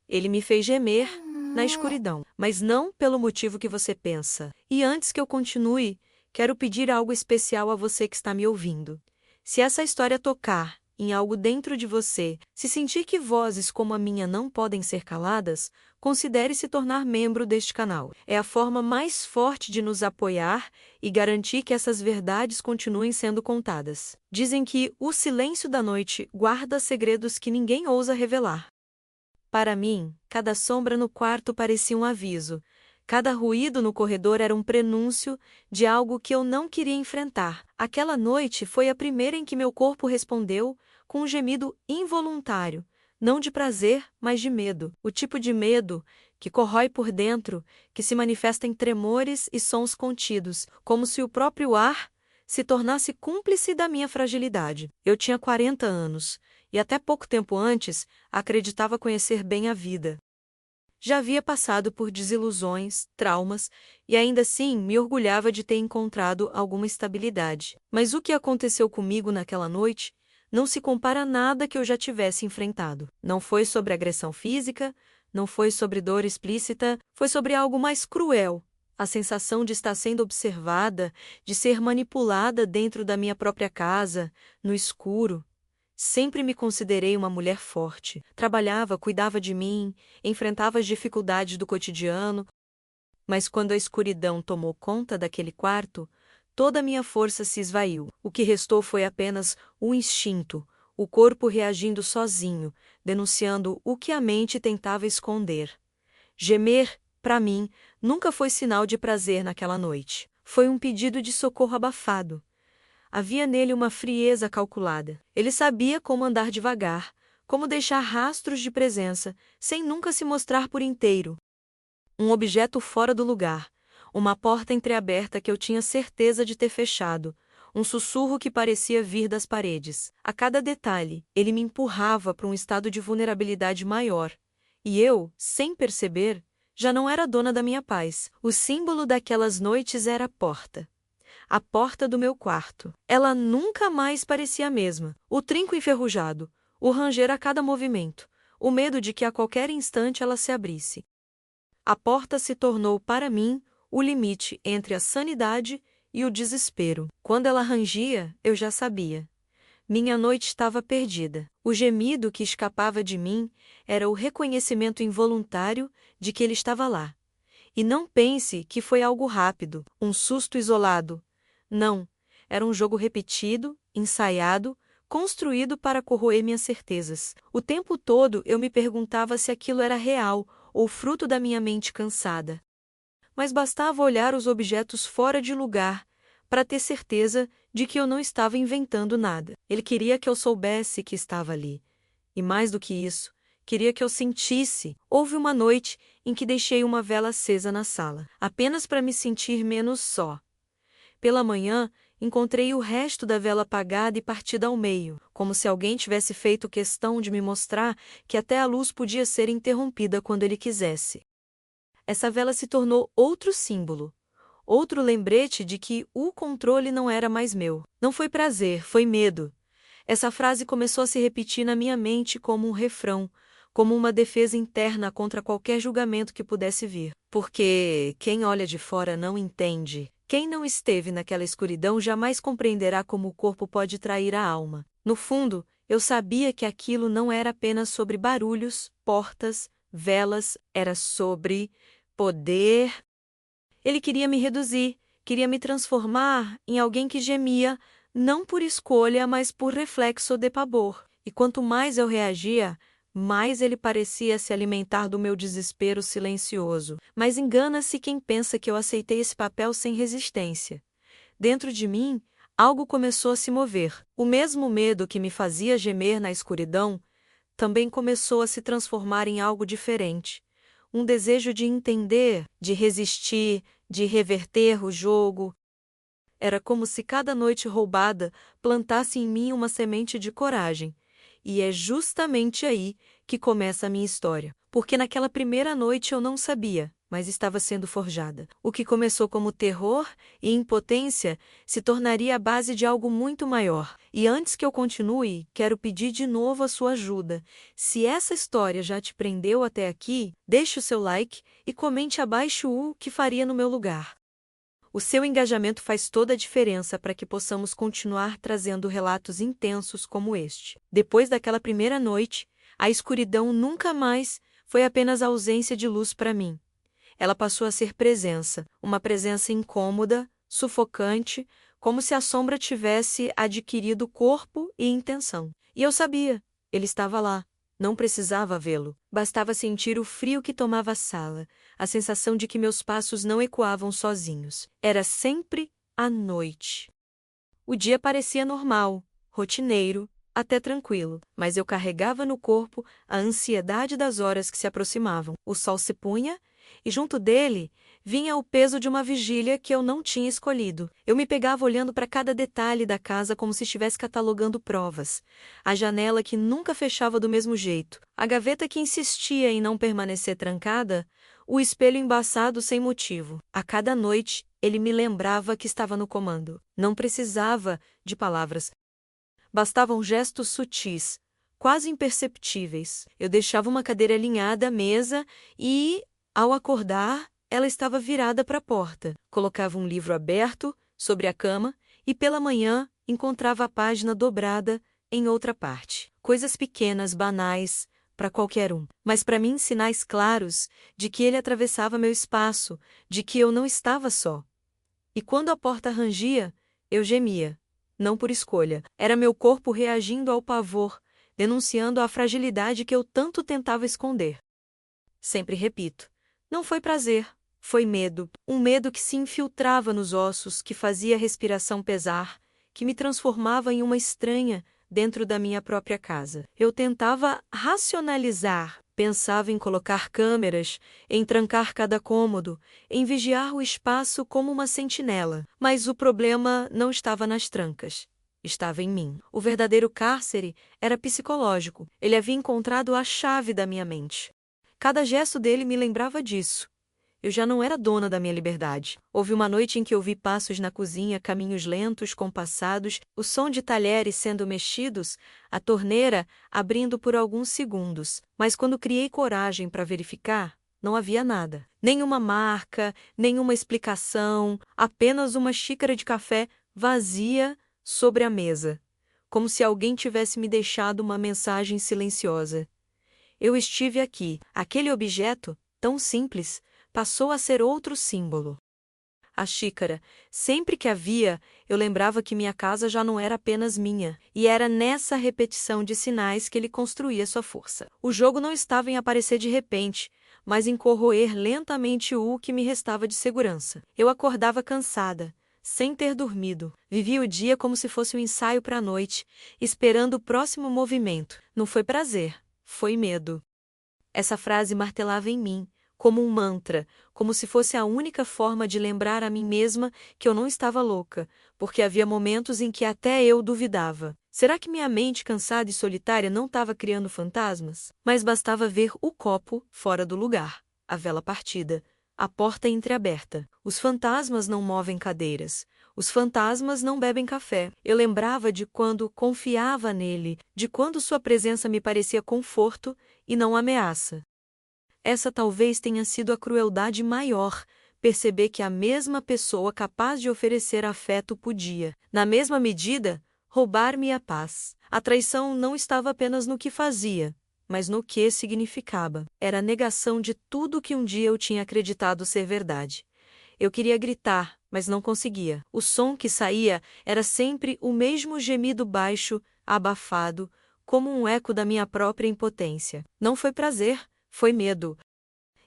Ele me fez gemer na escuridão, mas não pelo motivo que você pensa. E antes que eu continue, quero pedir algo especial a você que está me ouvindo. Se essa história tocar em algo dentro de você, se sentir que vozes como a minha não podem ser caladas, considere se tornar membro deste canal. É a forma mais forte de nos apoiar e garantir que essas verdades continuem sendo contadas. Dizem que o silêncio da noite guarda segredos que ninguém ousa revelar. Para mim, cada sombra no quarto parecia um aviso. Cada ruído no corredor era um prenúncio de algo que eu não queria enfrentar. Aquela noite foi a primeira em que meu corpo respondeu com um gemido involuntário, não de prazer, mas de medo. O tipo de medo que corrói por dentro, que se manifesta em tremores e sons contidos, como se o próprio ar se tornasse cúmplice da minha fragilidade. Eu tinha 40 anos, e até pouco tempo antes acreditava conhecer bem a vida. Já havia passado por desilusões, traumas, e ainda assim me orgulhava de ter encontrado alguma estabilidade. Mas o que aconteceu comigo naquela noite não se compara a nada que eu já tivesse enfrentado. Não foi sobre agressão física, não foi sobre dor explícita, foi sobre algo mais cruel. A sensação de estar sendo observada, de ser manipulada dentro da minha própria casa, no escuro. Sempre me considerei uma mulher forte. Trabalhava, cuidava de mim, enfrentava as dificuldades do cotidiano. Mas quando a escuridão tomou conta daquele quarto, toda a minha força se esvaiu. O que restou foi apenas o instinto, o corpo reagindo sozinho, denunciando o que a mente tentava esconder. Gemer, para mim, nunca foi sinal de prazer naquela noite. Foi um pedido de socorro abafado. Havia nele uma frieza calculada. Ele sabia como andar devagar, como deixar rastros de presença, sem nunca se mostrar por inteiro. Um objeto fora do lugar, uma porta entreaberta que eu tinha certeza de ter fechado, um sussurro que parecia vir das paredes. A cada detalhe, ele me empurrava para um estado de vulnerabilidade maior. E eu, sem perceber, já não era dona da minha paz. O símbolo daquelas noites era a porta. A porta do meu quarto. Ela nunca mais parecia a mesma. O trinco enferrujado, o ranger a cada movimento, o medo de que a qualquer instante ela se abrisse. A porta se tornou para mim o limite entre a sanidade e o desespero. Quando ela rangia, eu já sabia. Minha noite estava perdida. O gemido que escapava de mim era o reconhecimento involuntário de que ele estava lá. E não pense que foi algo rápido, um susto isolado. Não, era um jogo repetido, ensaiado, construído para corroer minhas certezas. O tempo todo eu me perguntava se aquilo era real ou fruto da minha mente cansada. Mas bastava olhar os objetos fora de lugar para ter certeza de que eu não estava inventando nada. Ele queria que eu soubesse que estava ali. E mais do que isso, queria que eu sentisse. Houve uma noite em que deixei uma vela acesa na sala, apenas para me sentir menos só. Pela manhã, encontrei o resto da vela apagada e partida ao meio, como se alguém tivesse feito questão de me mostrar que até a luz podia ser interrompida quando ele quisesse. Essa vela se tornou outro símbolo, outro lembrete de que o controle não era mais meu. Não foi prazer, foi medo. Essa frase começou a se repetir na minha mente como um refrão, como uma defesa interna contra qualquer julgamento que pudesse vir. Porque quem olha de fora não entende. Quem não esteve naquela escuridão jamais compreenderá como o corpo pode trair a alma. No fundo, eu sabia que aquilo não era apenas sobre barulhos, portas, velas, era sobre poder. Ele queria me reduzir, queria me transformar em alguém que gemia, não por escolha, mas por reflexo de pavor. E quanto mais eu reagia, mais ele parecia se alimentar do meu desespero silencioso. Mas engana-se quem pensa que eu aceitei esse papel sem resistência. Dentro de mim, algo começou a se mover. O mesmo medo que me fazia gemer na escuridão também começou a se transformar em algo diferente. Um desejo de entender, de resistir, de reverter o jogo. Era como se cada noite roubada plantasse em mim uma semente de coragem. E é justamente aí que começa a minha história. Porque naquela primeira noite eu não sabia. mas estava sendo forjada. O que começou como terror e impotência se tornaria a base de algo muito maior. E antes que eu continue, quero pedir de novo a sua ajuda. Se essa história já te prendeu até aqui, deixe o seu like e comente abaixo o que faria no meu lugar. O seu engajamento faz toda a diferença para que possamos continuar trazendo relatos intensos como este. Depois daquela primeira noite, a escuridão nunca mais foi apenas ausência de luz para mim. Ela passou a ser presença, uma presença incômoda, sufocante, como se a sombra tivesse adquirido corpo e intenção. E eu sabia, ele estava lá. Não precisava vê-lo. Bastava sentir o frio que tomava a sala, a sensação de que meus passos não ecoavam sozinhos. Era sempre à noite. O dia parecia normal, rotineiro, até tranquilo, mas eu carregava no corpo a ansiedade das horas que se aproximavam. O sol se punha, e junto dele vinha o peso de uma vigília que eu não tinha escolhido. Eu me pegava olhando para cada detalhe da casa como se estivesse catalogando provas. A janela que nunca fechava do mesmo jeito, a gaveta que insistia em não permanecer trancada, o espelho embaçado sem motivo. A cada noite, ele me lembrava que estava no comando. Não precisava de palavras. Bastavam gestos sutis, quase imperceptíveis. Eu deixava uma cadeira alinhada à mesa e, ao acordar, ela estava virada para a porta. Colocava um livro aberto sobre a cama e, pela manhã, encontrava a página dobrada em outra parte. Coisas pequenas, banais, para qualquer um. Mas para mim, sinais claros de que ele atravessava meu espaço, de que eu não estava só. E quando a porta rangia, eu gemia. Não por escolha. Era meu corpo reagindo ao pavor, denunciando a fragilidade que eu tanto tentava esconder. Sempre repito, não foi prazer, foi medo. Um medo que se infiltrava nos ossos, que fazia a respiração pesar, que me transformava em uma estranha dentro da minha própria casa. Eu tentava racionalizar, pensava em colocar câmeras, em trancar cada cômodo, em vigiar o espaço como uma sentinela. Mas o problema não estava nas trancas. Estava em mim. O verdadeiro cárcere era psicológico. Ele havia encontrado a chave da minha mente. Cada gesto dele me lembrava disso. Eu já não era dona da minha liberdade. Houve uma noite em que ouvi passos na cozinha, caminhos lentos, compassados, o som de talheres sendo mexidos, a torneira abrindo por alguns segundos. Mas quando criei coragem para verificar, não havia nada. Nenhuma marca, nenhuma explicação, apenas uma xícara de café vazia sobre a mesa, como se alguém tivesse me deixado uma mensagem silenciosa. Eu estive aqui. Aquele objeto, tão simples, passou a ser outro símbolo. A xícara, sempre que a via, eu lembrava que minha casa já não era apenas minha, e era nessa repetição de sinais que ele construía sua força. O jogo não estava em aparecer de repente, mas em corroer lentamente o que me restava de segurança. Eu acordava cansada, sem ter dormido. Vivia o dia como se fosse um ensaio para a noite, esperando o próximo movimento. Não foi prazer, foi medo. Essa frase martelava em mim, como um mantra, como se fosse a única forma de lembrar a mim mesma que eu não estava louca, porque havia momentos em que até eu duvidava. Será que minha mente cansada e solitária não estava criando fantasmas? Mas bastava ver o copo fora do lugar, a vela partida, a porta entreaberta. Os fantasmas não movem cadeiras. Os fantasmas não bebem café. Eu lembrava de quando confiava nele, de quando sua presença me parecia conforto e não ameaça. Essa talvez tenha sido a crueldade maior, perceber que a mesma pessoa capaz de oferecer afeto podia, na mesma medida, roubar-me a paz. A traição não estava apenas no que fazia, mas no que significava. Era a negação de tudo que um dia eu tinha acreditado ser verdade. Eu queria gritar, mas não conseguia. O som que saía era sempre o mesmo gemido baixo, abafado, como um eco da minha própria impotência. Não foi prazer, foi medo.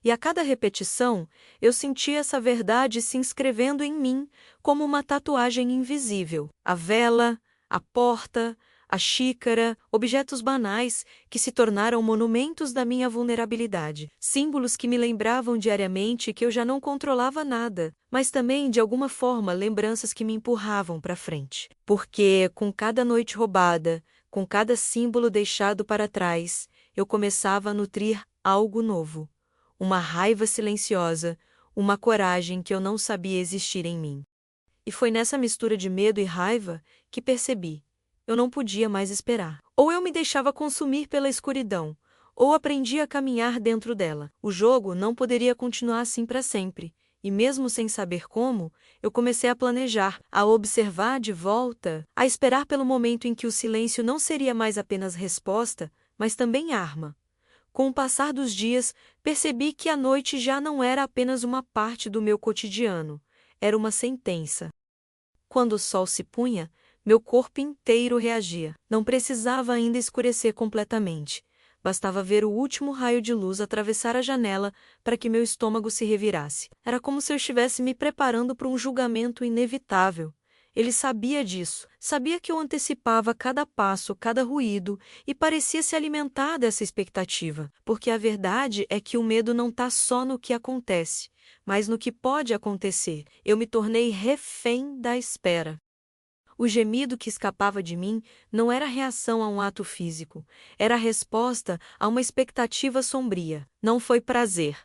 E a cada repetição, eu sentia essa verdade se inscrevendo em mim como uma tatuagem invisível. A vela, a porta, a xícara, objetos banais que se tornaram monumentos da minha vulnerabilidade. Símbolos que me lembravam diariamente que eu já não controlava nada, mas também, de alguma forma, lembranças que me empurravam para frente. Porque, com cada noite roubada, com cada símbolo deixado para trás, eu começava a nutrir algo novo. uma raiva silenciosa, uma coragem que eu não sabia existir em mim. E foi nessa mistura de medo e raiva que percebi: eu não podia mais esperar. Ou eu me deixava consumir pela escuridão, ou aprendia a caminhar dentro dela. O jogo não poderia continuar assim para sempre. E mesmo sem saber como, eu comecei a planejar, a observar de volta, a esperar pelo momento em que o silêncio não seria mais apenas resposta, mas também arma. Com o passar dos dias, percebi que a noite já não era apenas uma parte do meu cotidiano, era uma sentença. Quando o sol se punha, meu corpo inteiro reagia. Não precisava ainda escurecer completamente. Bastava ver o último raio de luz atravessar a janela para que meu estômago se revirasse. Era como se eu estivesse me preparando para um julgamento inevitável. Ele sabia disso, sabia que eu antecipava cada passo, cada ruído, e parecia se alimentar dessa expectativa, porque a verdade é que o medo não está só no que acontece, mas no que pode acontecer. Eu me tornei refém da espera. O gemido que escapava de mim não era reação a um ato físico, era a resposta a uma expectativa sombria. Não foi prazer,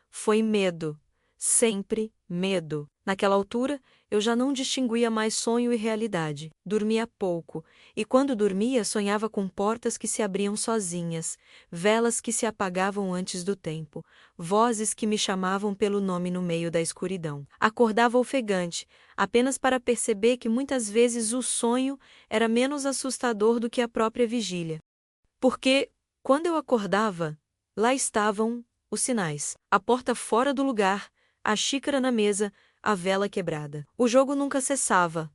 foi medo. Sempre medo. Naquela altura, eu já não distinguia mais sonho e realidade. Dormia pouco, e quando dormia, sonhava com portas que se abriam sozinhas, velas que se apagavam antes do tempo, vozes que me chamavam pelo nome no meio da escuridão. Acordava ofegante, apenas para perceber que muitas vezes o sonho era menos assustador do que a própria vigília. Porque, quando eu acordava, lá estavam os sinais. A porta fora do lugar, a xícara na mesa, a vela quebrada. O jogo nunca cessava.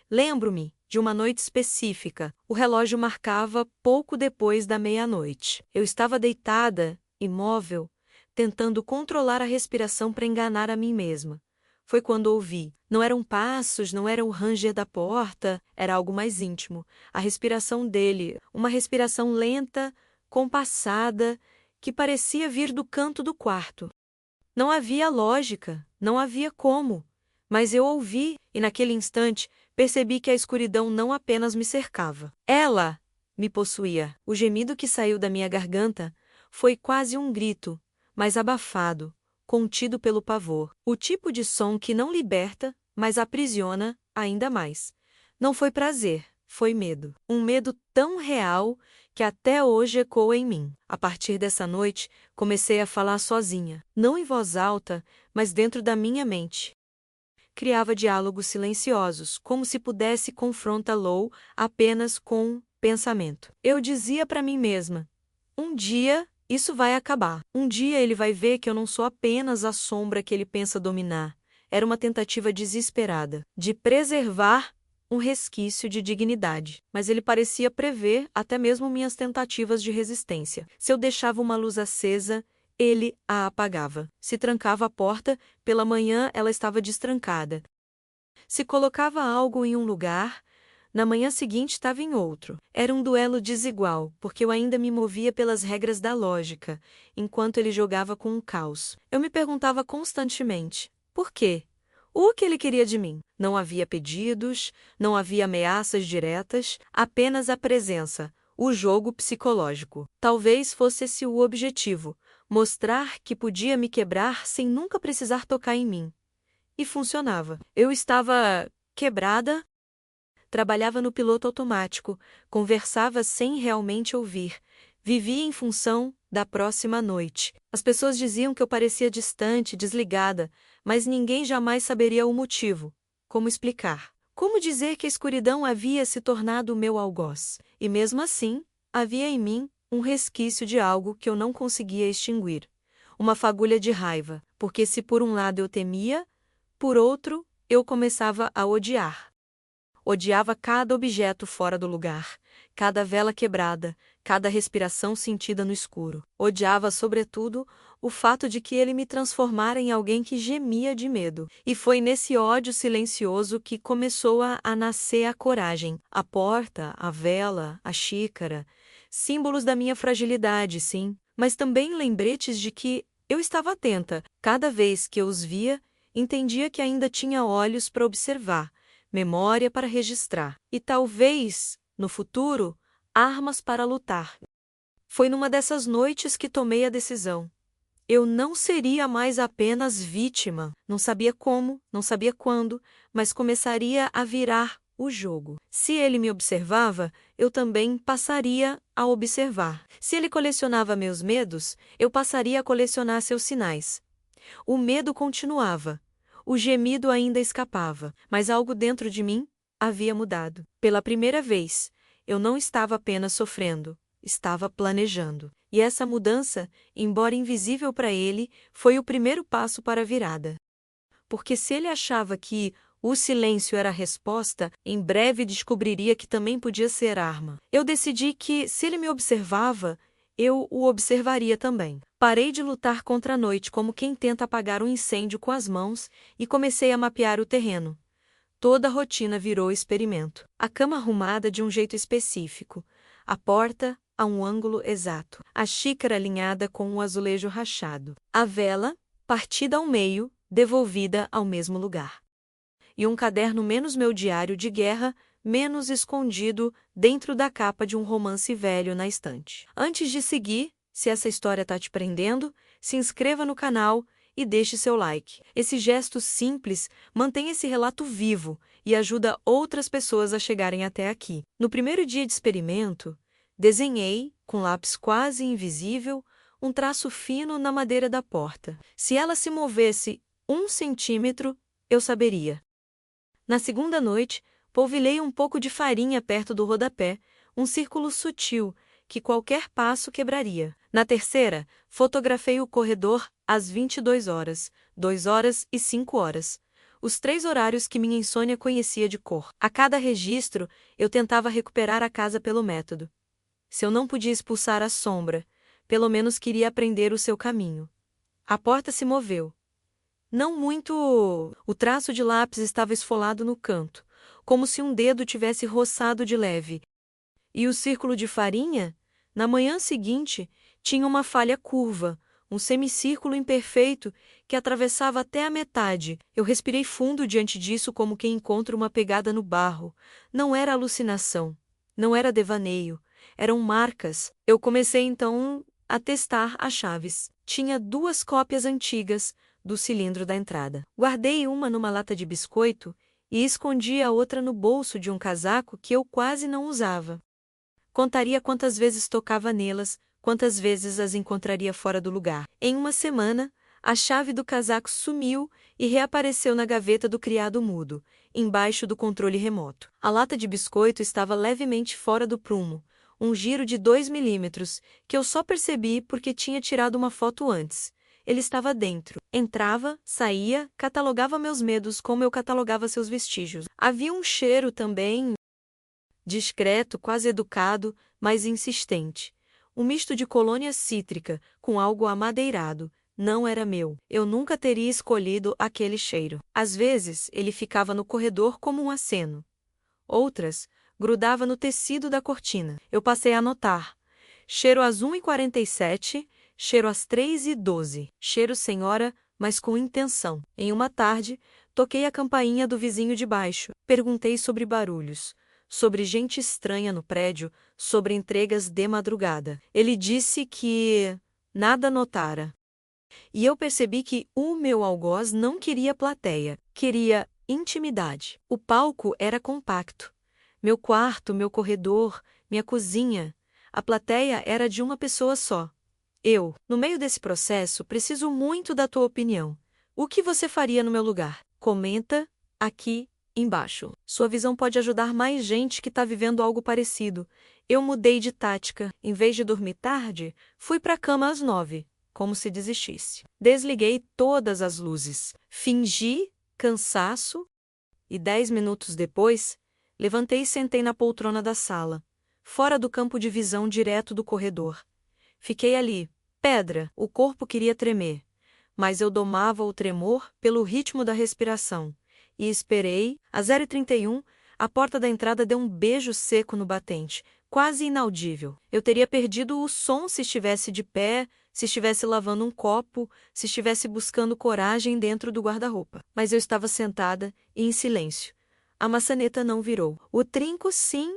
Lembro-me de uma noite específica. O relógio marcava pouco depois da meia-noite. Eu estava deitada, imóvel, tentando controlar a respiração para enganar a mim mesma. Foi quando ouvi. Não eram passos, não era o ranger da porta, era algo mais íntimo. A respiração dele, uma respiração lenta, compassada, que parecia vir do canto do quarto. Não havia lógica, não havia como. Mas eu ouvi, e naquele instante, percebi que a escuridão não apenas me cercava. Ela me possuía. O gemido que saiu da minha garganta foi quase um grito, mas abafado, contido pelo pavor. O tipo de som que não liberta, mas aprisiona ainda mais. Não foi prazer, foi medo. Um medo tão real que até hoje ecoa em mim. A partir dessa noite, comecei a falar sozinha, não em voz alta, mas dentro da minha mente. Criava diálogos silenciosos, como se pudesse confrontá-lo apenas com pensamento. Eu dizia para mim mesma: um dia isso vai acabar. Um dia ele vai ver que eu não sou apenas a sombra que ele pensa dominar. Era uma tentativa desesperada de preservar um resquício de dignidade. Mas ele parecia prever até mesmo minhas tentativas de resistência. Se eu deixava uma luz acesa, ele a apagava. Se trancava a porta, pela manhã ela estava destrancada. Se colocava algo em um lugar, na manhã seguinte estava em outro. Era um duelo desigual, porque eu ainda me movia pelas regras da lógica, enquanto ele jogava com o caos. Eu me perguntava constantemente: por quê? O que ele queria de mim? Não havia pedidos, não havia ameaças diretas, apenas a presença, o jogo psicológico. Talvez fosse esse o objetivo: mostrar que podia me quebrar sem nunca precisar tocar em mim. E funcionava. Eu estava quebrada, trabalhava no piloto automático, conversava sem realmente ouvir, vivia em função da próxima noite. As pessoas diziam que eu parecia distante, desligada, mas ninguém jamais saberia o motivo. Como explicar? Como dizer que a escuridão havia se tornado o meu algoz? E mesmo assim, havia em mim um resquício de algo que eu não conseguia extinguir. Uma fagulha de raiva, porque se por um lado eu temia, por outro, eu começava a odiar. Odiava cada objeto fora do lugar, cada vela quebrada, cada respiração sentida no escuro. Odiava, sobretudo, o fato de que ele me transformara em alguém que gemia de medo. E foi nesse ódio silencioso que começou a nascer a coragem. A porta, a vela, a xícara, símbolos da minha fragilidade, sim, mas também lembretes de que eu estava atenta. Cada vez que eu os via, entendia que ainda tinha olhos para observar, memória para registrar e talvez, no futuro, armas para lutar. Foi numa dessas noites que tomei a decisão. Eu não seria mais apenas vítima. Não sabia como, não sabia quando, mas começaria a virar o jogo. Se ele me observava, eu também passaria a observar. Se ele colecionava meus medos, eu passaria a colecionar seus sinais. O medo continuava. O gemido ainda escapava, mas algo dentro de mim havia mudado. Pela primeira vez, eu não estava apenas sofrendo, estava planejando. E essa mudança, embora invisível para ele, foi o primeiro passo para a virada. Porque se ele achava que o silêncio era a resposta, em breve descobriria que também podia ser arma. Eu decidi que, se ele me observava, eu o observaria também. Parei de lutar contra a noite como quem tenta apagar um incêndio com as mãos e comecei a mapear o terreno. Toda a rotina virou experimento. A cama arrumada de um jeito específico. A porta a um ângulo exato. A xícara alinhada com um azulejo rachado. A vela, partida ao meio, devolvida ao mesmo lugar. E um caderno menos meu diário de guerra, menos escondido dentro da capa de um romance velho na estante. Antes de seguir, se essa história está te prendendo, se inscreva no canal e deixe seu like. Esse gesto simples mantém esse relato vivo e ajuda outras pessoas a chegarem até aqui. No primeiro dia de experimento, desenhei, com lápis quase invisível, um traço fino na madeira da porta. Se ela se movesse 1 centímetro, eu saberia. Na segunda noite, polvilhei um pouco de farinha perto do rodapé, um círculo sutil, que qualquer passo quebraria. Na terceira, fotografei o corredor às 22 horas, 2 horas e 5 horas. Os 3 horários que minha insônia conhecia de cor. A cada registro, eu tentava recuperar a casa pelo método. Se eu não podia expulsar a sombra, pelo menos queria aprender o seu caminho. A porta se moveu. Não muito. O traço de lápis estava esfolado no canto, como se um dedo tivesse roçado de leve. E o círculo de farinha, na manhã seguinte, tinha uma falha curva, um semicírculo imperfeito que atravessava até a metade. Eu respirei fundo diante disso como quem encontra uma pegada no barro. Não era alucinação, não era devaneio, eram marcas. Eu comecei então a testar as chaves. Tinha 2 cópias antigas do cilindro da entrada. Guardei uma numa lata de biscoito e escondi a outra no bolso de um casaco que eu quase não usava. Contaria quantas vezes tocava nelas, quantas vezes as encontraria fora do lugar. Em uma semana, a chave do casaco sumiu e reapareceu na gaveta do criado mudo, embaixo do controle remoto. A lata de biscoito estava levemente fora do prumo, um giro de 2 milímetros, que eu só percebi porque tinha tirado uma foto antes. Ele estava dentro. Entrava, saía, catalogava meus medos como eu catalogava seus vestígios. Havia um cheiro também discreto, quase educado, mas insistente. Um misto de colônia cítrica com algo amadeirado. Não era meu. Eu nunca teria escolhido aquele cheiro. Às vezes, ele ficava no corredor como um aceno. Outras, grudava no tecido da cortina. Eu passei a anotar. Cheiro às 1h47, cheiro às 3h12. Cheiro sem hora, mas com intenção. Em uma tarde, toquei a campainha do vizinho de baixo. Perguntei sobre barulhos, sobre gente estranha no prédio, sobre entregas de madrugada. Ele disse que nada notara. E eu percebi que o meu algoz não queria plateia, queria intimidade. O palco era compacto. Meu quarto, meu corredor, minha cozinha. A plateia era de uma pessoa só. Eu, no meio desse processo, preciso muito da tua opinião. O que você faria no meu lugar? Comenta aqui embaixo. Sua visão pode ajudar mais gente que está vivendo algo parecido. Eu mudei de tática. Em vez de dormir tarde, fui para a cama às 9, como se desistisse. Desliguei todas as luzes. Fingi cansaço e 10 minutos depois, levantei e sentei na poltrona da sala, fora do campo de visão direto do corredor. Fiquei ali, pedra, o corpo queria tremer, mas eu domava o tremor pelo ritmo da respiração. E esperei, às 0h31, a porta da entrada deu um beijo seco no batente, quase inaudível. Eu teria perdido o som se estivesse de pé, se estivesse lavando um copo, se estivesse buscando coragem dentro do guarda-roupa. Mas eu estava sentada e em silêncio. A maçaneta não virou. O trinco, sim.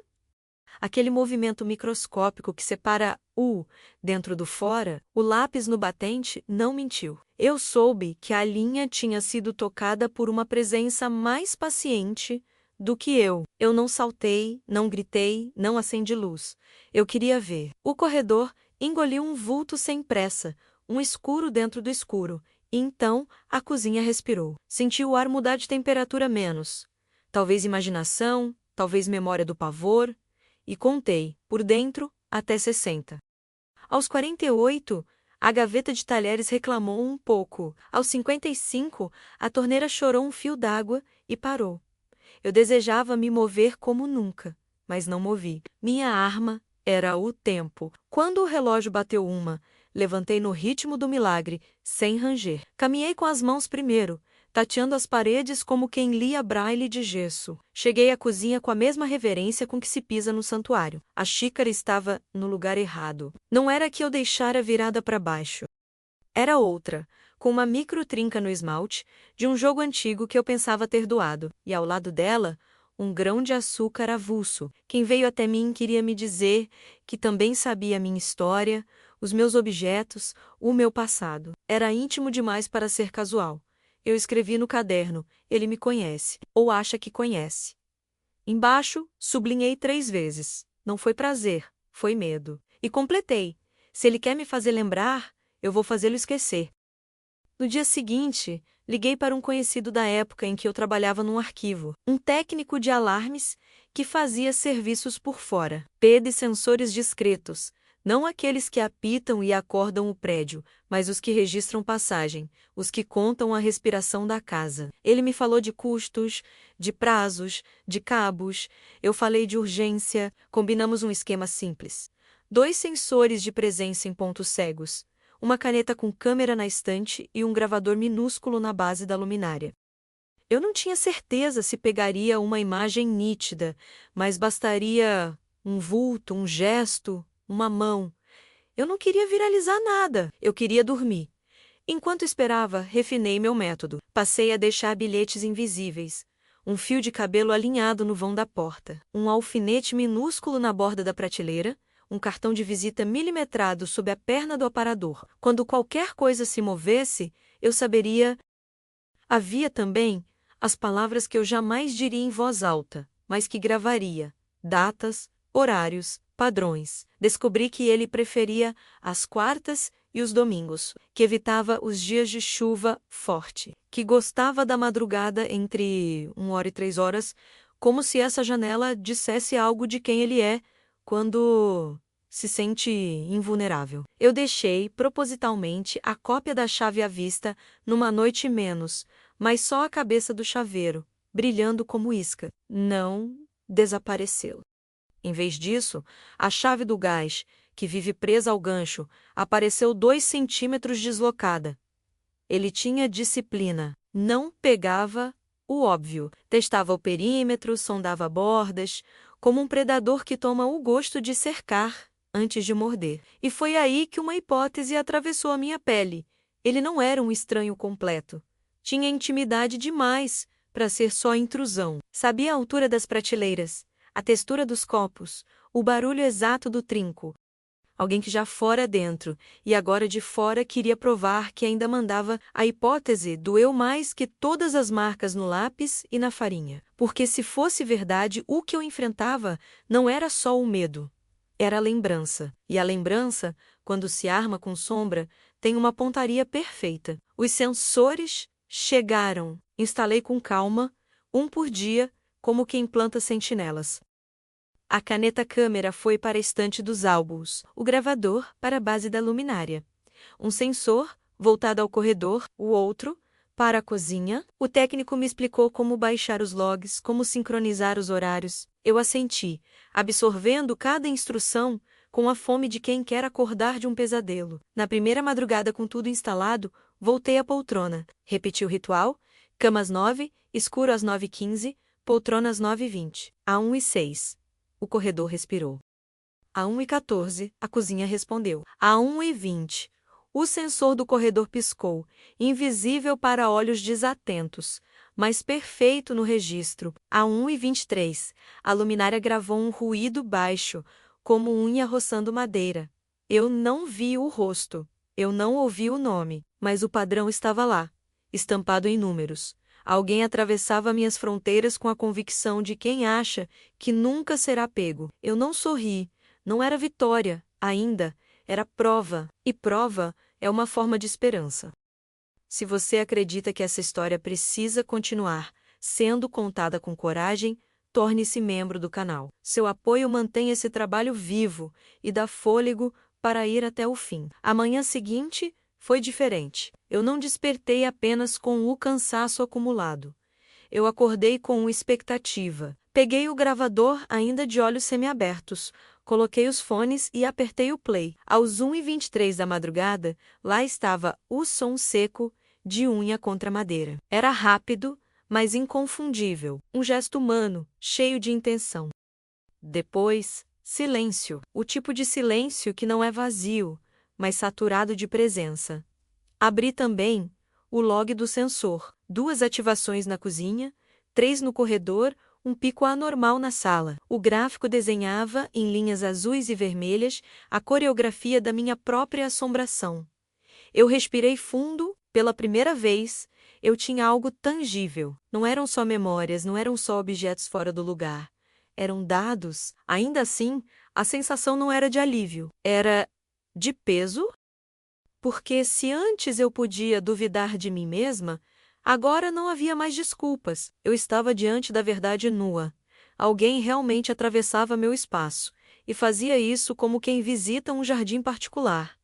aquele movimento microscópico que separa o dentro do fora, o lápis no batente não mentiu. Eu soube que a linha tinha sido tocada por uma presença mais paciente do que eu. Eu não saltei, não gritei, não acendi luz. Eu queria ver. O corredor engoliu um vulto sem pressa, um escuro dentro do escuro, e então a cozinha respirou. Senti o ar mudar de temperatura menos. Talvez imaginação, talvez memória do pavor, e contei, por dentro, até 60. Aos 48, a gaveta de talheres reclamou um pouco. Aos 55, a torneira chorou um fio d'água e parou. Eu desejava me mover como nunca, mas não movi. Minha arma era o tempo. Quando o relógio bateu 1, levantei no ritmo do milagre, sem ranger. Caminhei com as mãos primeiro, tateando as paredes como quem lia braille de gesso. Cheguei à cozinha com a mesma reverência com que se pisa no santuário. A xícara estava no lugar errado. Não era que eu deixara virada para baixo. Era outra, com uma micro-trinca no esmalte, de um jogo antigo que eu pensava ter doado, e ao lado dela, um grão de açúcar avulso. Quem veio até mim queria me dizer que também sabia a minha história, os meus objetos, o meu passado. Era íntimo demais para ser casual. Eu escrevi no caderno, ele me conhece, ou acha que conhece. Embaixo, sublinhei 3 vezes. Não foi prazer, foi medo. E completei. Se ele quer me fazer lembrar, eu vou fazê-lo esquecer. No dia seguinte, liguei para um conhecido da época em que eu trabalhava num arquivo, um técnico de alarmes que fazia serviços por fora. P de sensores discretos, não aqueles que apitam e acordam o prédio, mas os que registram passagem, os que contam a respiração da casa. Ele me falou de custos, de prazos, de cabos, eu falei de urgência, combinamos um esquema simples. 2 sensores de presença em pontos cegos, uma caneta com câmera na estante e um gravador minúsculo na base da luminária. Eu não tinha certeza se pegaria uma imagem nítida, mas bastaria um vulto, um gesto, uma mão. Eu não queria viralizar nada, eu queria dormir. Enquanto esperava, refinei meu método. Passei a deixar bilhetes invisíveis, um fio de cabelo alinhado no vão da porta, um alfinete minúsculo na borda da prateleira, um cartão de visita milimetrado sob a perna do aparador. Quando qualquer coisa se movesse, eu saberia. Havia também as palavras que eu jamais diria em voz alta, mas que gravaria: datas, horários, padrões. Descobri que ele preferia as quartas e os domingos, que evitava os dias de chuva forte, que gostava da madrugada entre 1 hora e 3 horas, como se essa janela dissesse algo de quem ele é, quando se sente invulnerável. Eu deixei, propositalmente, a cópia da chave à vista numa noite menos, mas só a cabeça do chaveiro, brilhando como isca. Não desapareceu. Em vez disso, a chave do gás, que vive presa ao gancho, apareceu 2 centímetros deslocada. Ele tinha disciplina. Não pegava o óbvio. Testava o perímetro, sondava bordas, como um predador que toma o gosto de cercar antes de morder. E foi aí que uma hipótese atravessou a minha pele. Ele não era um estranho completo. Tinha intimidade demais para ser só intrusão. Sabia a altura das prateleiras, a textura dos copos, o barulho exato do trinco. Alguém que já fora dentro, e agora de fora queria provar que ainda mandava. A hipótese doeu mais que todas as marcas no lápis e na farinha. Porque se fosse verdade, o que eu enfrentava não era só o medo. Era a lembrança. E a lembrança, quando se arma com sombra, tem uma pontaria perfeita. Os sensores chegaram. Instalei com calma, um por dia, como quem planta sentinelas. A caneta-câmera foi para a estante dos álbuns, o gravador para a base da luminária. Um sensor, voltado ao corredor, o outro, para a cozinha. O técnico me explicou como baixar os logs, como sincronizar os horários. Eu assenti, absorvendo cada instrução com a fome de quem quer acordar de um pesadelo. Na primeira madrugada com tudo instalado, voltei à poltrona. Repeti o ritual: cama às 9, escuro às 9h15, poltrona às 9h20. A 1h06. O corredor respirou. A 1h14, a cozinha respondeu. A 1h20, o sensor do corredor piscou, invisível para olhos desatentos. mas perfeito no registro. A 1:23, a luminária gravou um ruído baixo, como unha roçando madeira. Eu não vi o rosto, eu não ouvi o nome, mas o padrão estava lá, estampado em números. Alguém atravessava minhas fronteiras com a convicção de quem acha que nunca será pego. Eu não sorri, não era vitória, ainda, era prova, e prova é uma forma de esperança. Se você acredita que essa história precisa continuar sendo contada com coragem, torne-se membro do canal. Seu apoio mantém esse trabalho vivo e dá fôlego para ir até o fim. A manhã seguinte foi diferente. Eu não despertei apenas com o cansaço acumulado. Eu acordei com expectativa. Peguei o gravador ainda de olhos semiabertos, coloquei os fones e apertei o play. Aos 1:23 da madrugada, lá estava o som seco de unha contra madeira. Era rápido, mas inconfundível. Um gesto humano, cheio de intenção. Depois, silêncio. O tipo de silêncio que não é vazio, mas saturado de presença. Abri também o log do sensor. 2 ativações na cozinha, 3 no corredor, um pico anormal na sala. O gráfico desenhava, em linhas azuis e vermelhas, a coreografia da minha própria assombração. Eu respirei fundo, pela primeira vez, eu tinha algo tangível. Não eram só memórias, não eram só objetos fora do lugar. Eram dados. Ainda assim, a sensação não era de alívio. Era de peso? Porque se antes eu podia duvidar de mim mesma, agora não havia mais desculpas. Eu estava diante da verdade nua. Alguém realmente atravessava meu espaço, e fazia isso como quem visita um jardim particular.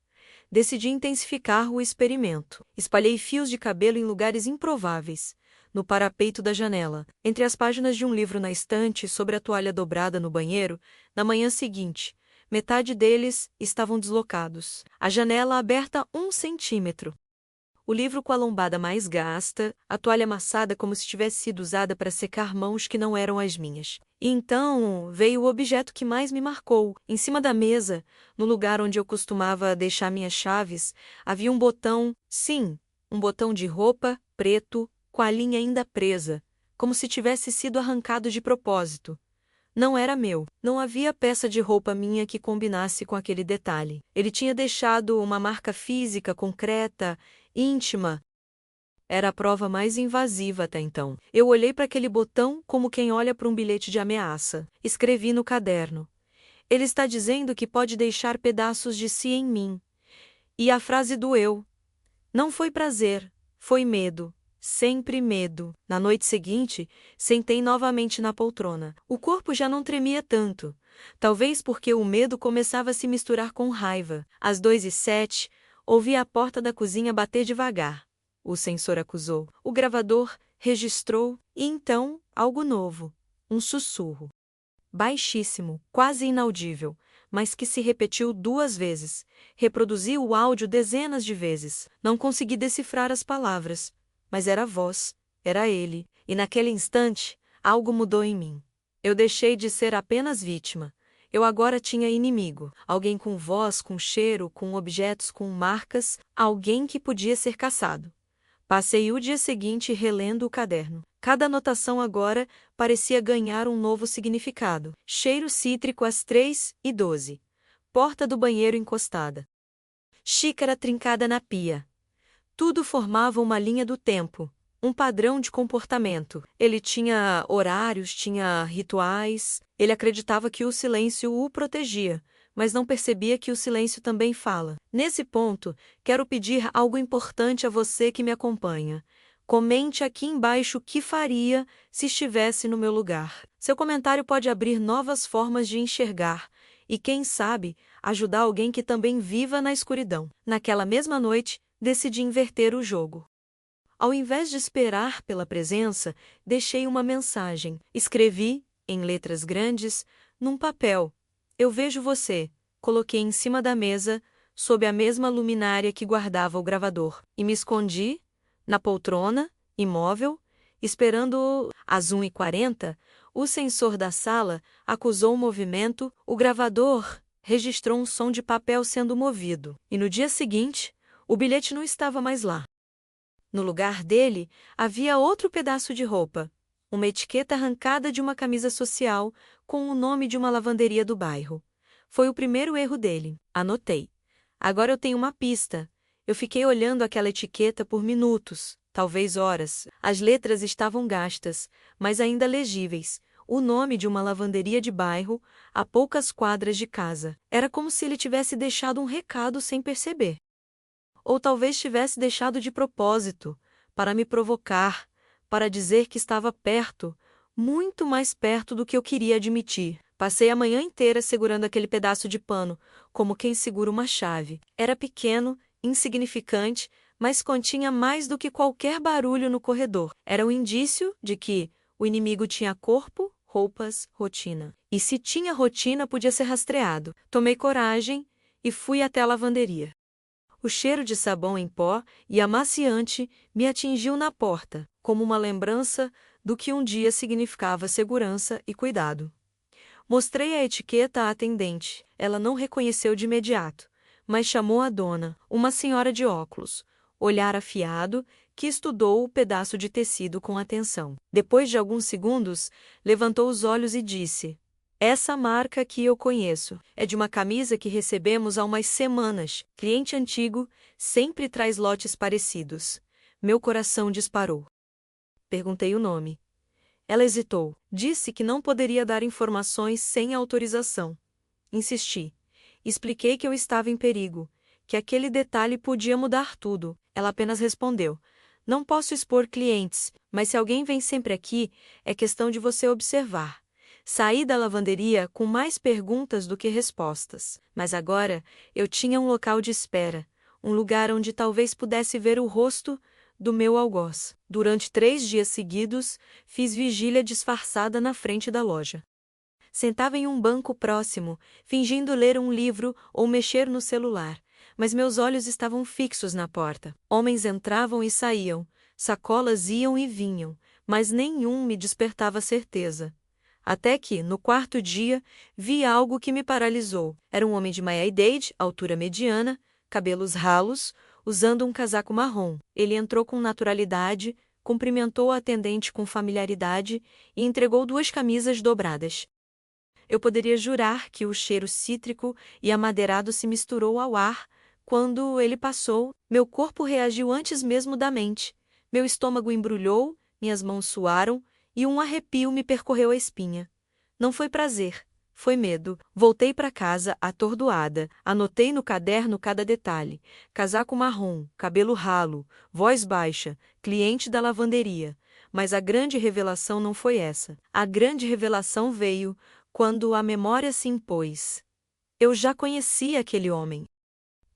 Decidi intensificar o experimento. Espalhei fios de cabelo em lugares improváveis. No parapeito da janela, entre as páginas de um livro na estante, sobre a toalha dobrada no banheiro, na manhã seguinte. Metade deles estavam deslocados. A janela aberta 1 centímetro. O livro com a lombada mais gasta, a toalha amassada como se tivesse sido usada para secar mãos que não eram as minhas. E então veio o objeto que mais me marcou. Em cima da mesa, no lugar onde eu costumava deixar minhas chaves, havia um botão, sim, um botão de roupa, preto, com a linha ainda presa, como se tivesse sido arrancado de propósito. Não era meu. Não havia peça de roupa minha que combinasse com aquele detalhe. Ele tinha deixado uma marca física, concreta, íntima. Era a prova mais invasiva até então. Eu olhei para aquele botão como quem olha para um bilhete de ameaça. Escrevi no caderno. Ele está dizendo que pode deixar pedaços de si em mim. E a frase doeu. Não foi prazer, foi medo. Sempre medo. Na noite seguinte, sentei novamente na poltrona. O corpo já não tremia tanto. Talvez porque o medo começava a se misturar com raiva. Às 2:07, ouvi a porta da cozinha bater devagar. O sensor acusou. O gravador registrou, e então, algo novo. Um sussurro. Baixíssimo, quase inaudível, mas que se repetiu 2 vezes. Reproduzi o áudio dezenas de vezes. Não consegui decifrar as palavras. Mas era a voz, era ele, e naquele instante, algo mudou em mim. Eu deixei de ser apenas vítima. Eu agora tinha inimigo, alguém com voz, com cheiro, com objetos, com marcas, alguém que podia ser caçado. Passei o dia seguinte relendo o caderno. Cada anotação agora parecia ganhar um novo significado. Cheiro cítrico às 3:12. Porta do banheiro encostada. Xícara trincada na pia. Tudo formava uma linha do tempo, um padrão de comportamento. Ele tinha horários, tinha rituais. Ele acreditava que o silêncio o protegia, mas não percebia que o silêncio também fala. Nesse ponto, quero pedir algo importante a você que me acompanha. Comente aqui embaixo o que faria se estivesse no meu lugar. Seu comentário pode abrir novas formas de enxergar e, quem sabe, ajudar alguém que também viva na escuridão. Naquela mesma noite, decidi inverter o jogo. Ao invés de esperar pela presença, deixei uma mensagem. Escrevi, em letras grandes, num papel. Eu vejo você. Coloquei em cima da mesa, sob a mesma luminária que guardava o gravador. E me escondi, na poltrona, imóvel, esperando. Às 1:40, o sensor da sala acusou o movimento, o gravador registrou um som de papel sendo movido. E no dia seguinte, o bilhete não estava mais lá. No lugar dele, havia outro pedaço de roupa, uma etiqueta arrancada de uma camisa social com o nome de uma lavanderia do bairro. Foi o primeiro erro dele. Anotei. Agora eu tenho uma pista. Eu fiquei olhando aquela etiqueta por minutos, talvez horas. As letras estavam gastas, mas ainda legíveis. O nome de uma lavanderia de bairro, a poucas quadras de casa. Era como se ele tivesse deixado um recado sem perceber. Ou talvez tivesse deixado de propósito, para me provocar, para dizer que estava perto, muito mais perto do que eu queria admitir. Passei a manhã inteira segurando aquele pedaço de pano, como quem segura uma chave. Era pequeno, insignificante, mas continha mais do que qualquer barulho no corredor. Era um indício de que o inimigo tinha corpo, roupas, rotina. E se tinha rotina, podia ser rastreado. Tomei coragem e fui até a lavanderia. O cheiro de sabão em pó e amaciante me atingiu na porta, como uma lembrança do que um dia significava segurança e cuidado. Mostrei a etiqueta à atendente. Ela não reconheceu de imediato, mas chamou a dona, uma senhora de óculos, olhar afiado, que estudou o pedaço de tecido com atenção. Depois de alguns segundos, levantou os olhos e disse: "Essa marca aqui eu conheço. É de uma camisa que recebemos há umas semanas. Cliente antigo, sempre traz lotes parecidos." Meu coração disparou. Perguntei o nome. Ela hesitou. Disse que não poderia dar informações sem autorização. Insisti. Expliquei que eu estava em perigo, que aquele detalhe podia mudar tudo. Ela apenas respondeu: "Não posso expor clientes, mas se alguém vem sempre aqui, é questão de você observar." Saí da lavanderia com mais perguntas do que respostas. Mas agora eu tinha um local de espera, um lugar onde talvez pudesse ver o rosto do meu algoz. Durante 3 dias seguidos, fiz vigília disfarçada na frente da loja. Sentava em um banco próximo, fingindo ler um livro ou mexer no celular, mas meus olhos estavam fixos na porta. Homens entravam e saíam, sacolas iam e vinham, mas nenhum me despertava certeza. Até que, no 4º dia, vi algo que me paralisou. Era um homem de meia-idade, altura mediana, cabelos ralos, usando um casaco marrom. Ele entrou com naturalidade, cumprimentou a atendente com familiaridade e entregou 2 camisas dobradas. Eu poderia jurar que o cheiro cítrico e amadeirado se misturou ao ar quando ele passou. Meu corpo reagiu antes mesmo da mente. Meu estômago embrulhou, minhas mãos suaram e um arrepio me percorreu a espinha. Não foi prazer, foi medo. Voltei para casa, atordoada. Anotei no caderno cada detalhe: casaco marrom, cabelo ralo, voz baixa, cliente da lavanderia. Mas a grande revelação não foi essa. A grande revelação veio quando a memória se impôs. Eu já conhecia aquele homem.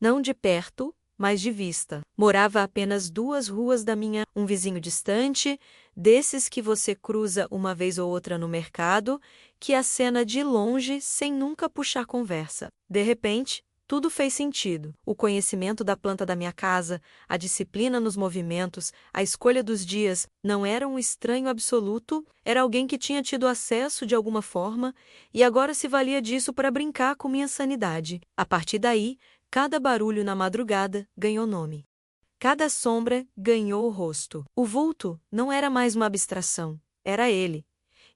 Não de perto, mas de vista. Morava a apenas 2 ruas da minha, um vizinho distante, desses que você cruza uma vez ou outra no mercado, que acena de longe sem nunca puxar conversa. De repente, tudo fez sentido. O conhecimento da planta da minha casa, a disciplina nos movimentos, a escolha dos dias, não era um estranho absoluto, era alguém que tinha tido acesso de alguma forma e agora se valia disso para brincar com minha sanidade. A partir daí, cada barulho na madrugada ganhou nome. Cada sombra ganhou rosto. O vulto não era mais uma abstração, era ele.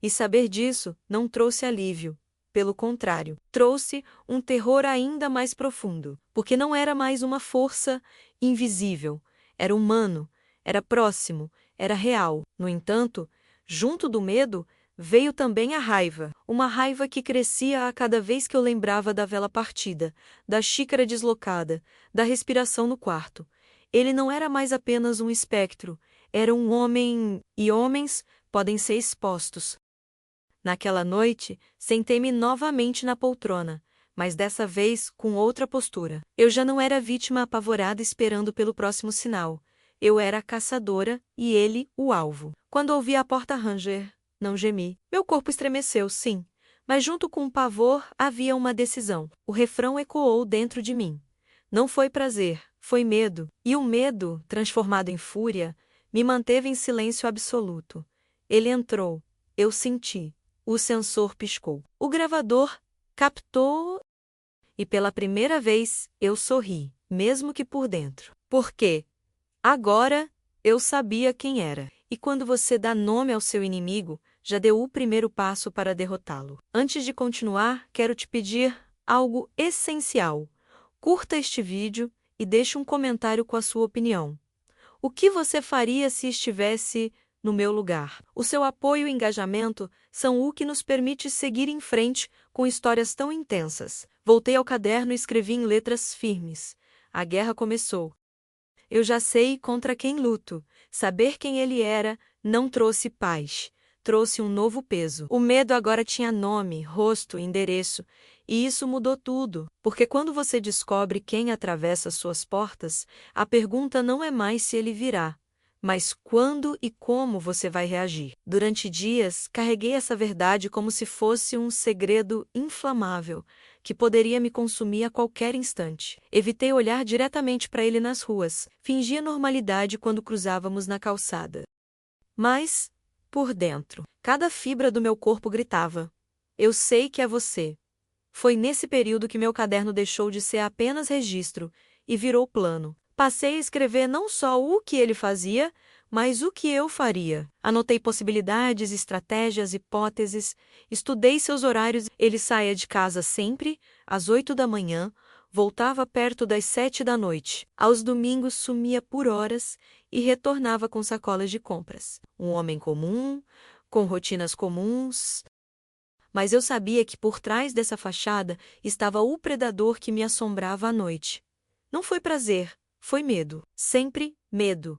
E saber disso não trouxe alívio. Pelo contrário, trouxe um terror ainda mais profundo, porque não era mais uma força invisível, era humano, era próximo, era real. No entanto, junto do medo, veio também a raiva, uma raiva que crescia a cada vez que eu lembrava da vela partida, da xícara deslocada, da respiração no quarto. Ele não era mais apenas um espectro, era um homem, e homens podem ser expostos. Naquela noite, sentei-me novamente na poltrona, mas dessa vez com outra postura. Eu já não era vítima apavorada esperando pelo próximo sinal. Eu era a caçadora e ele o alvo. Quando ouvi a porta ranger, não gemi. Meu corpo estremeceu, sim, mas junto com o pavor havia uma decisão. O refrão ecoou dentro de mim. Não foi prazer, foi medo. E o medo, transformado em fúria, me manteve em silêncio absoluto. Ele entrou. Eu senti. O sensor piscou. O gravador captou. E pela primeira vez eu sorri, mesmo que por dentro. Porque agora Eu sabia quem era. E quando você dá nome ao seu inimigo, já deu o primeiro passo para derrotá-lo. Antes de continuar, quero te pedir algo essencial. Curta este vídeo e deixe um comentário com a sua opinião. O que você faria se estivesse no meu lugar? O seu apoio e engajamento são o que nos permite seguir em frente com histórias tão intensas. Voltei ao caderno e escrevi em letras firmes. A guerra começou. Eu já sei contra quem luto. Saber quem ele era não trouxe paz. Trouxe um novo peso. O medo agora tinha nome, rosto, endereço. E isso mudou tudo. Porque quando você descobre quem atravessa suas portas, a pergunta não é mais se ele virá, mas quando e como você vai reagir. Durante dias, carreguei essa verdade como se fosse um segredo inflamável, que poderia me consumir a qualquer instante. Evitei olhar diretamente para ele nas ruas, fingia normalidade quando cruzávamos na calçada. Mas, por dentro, cada fibra do meu corpo gritava: eu sei que é você. Foi nesse período que meu caderno deixou de ser apenas registro e virou plano. Passei a escrever não só o que ele fazia, mas o que eu faria. Anotei possibilidades, estratégias, hipóteses, estudei seus horários. Ele saía de casa sempre, às 8 da manhã, voltava perto das 7 da noite. Aos domingos sumia por horas e retornava com sacolas de compras. Um homem comum, com rotinas comuns. Mas eu sabia que por trás dessa fachada estava o predador que me assombrava à noite. Não foi prazer, foi medo. Sempre medo.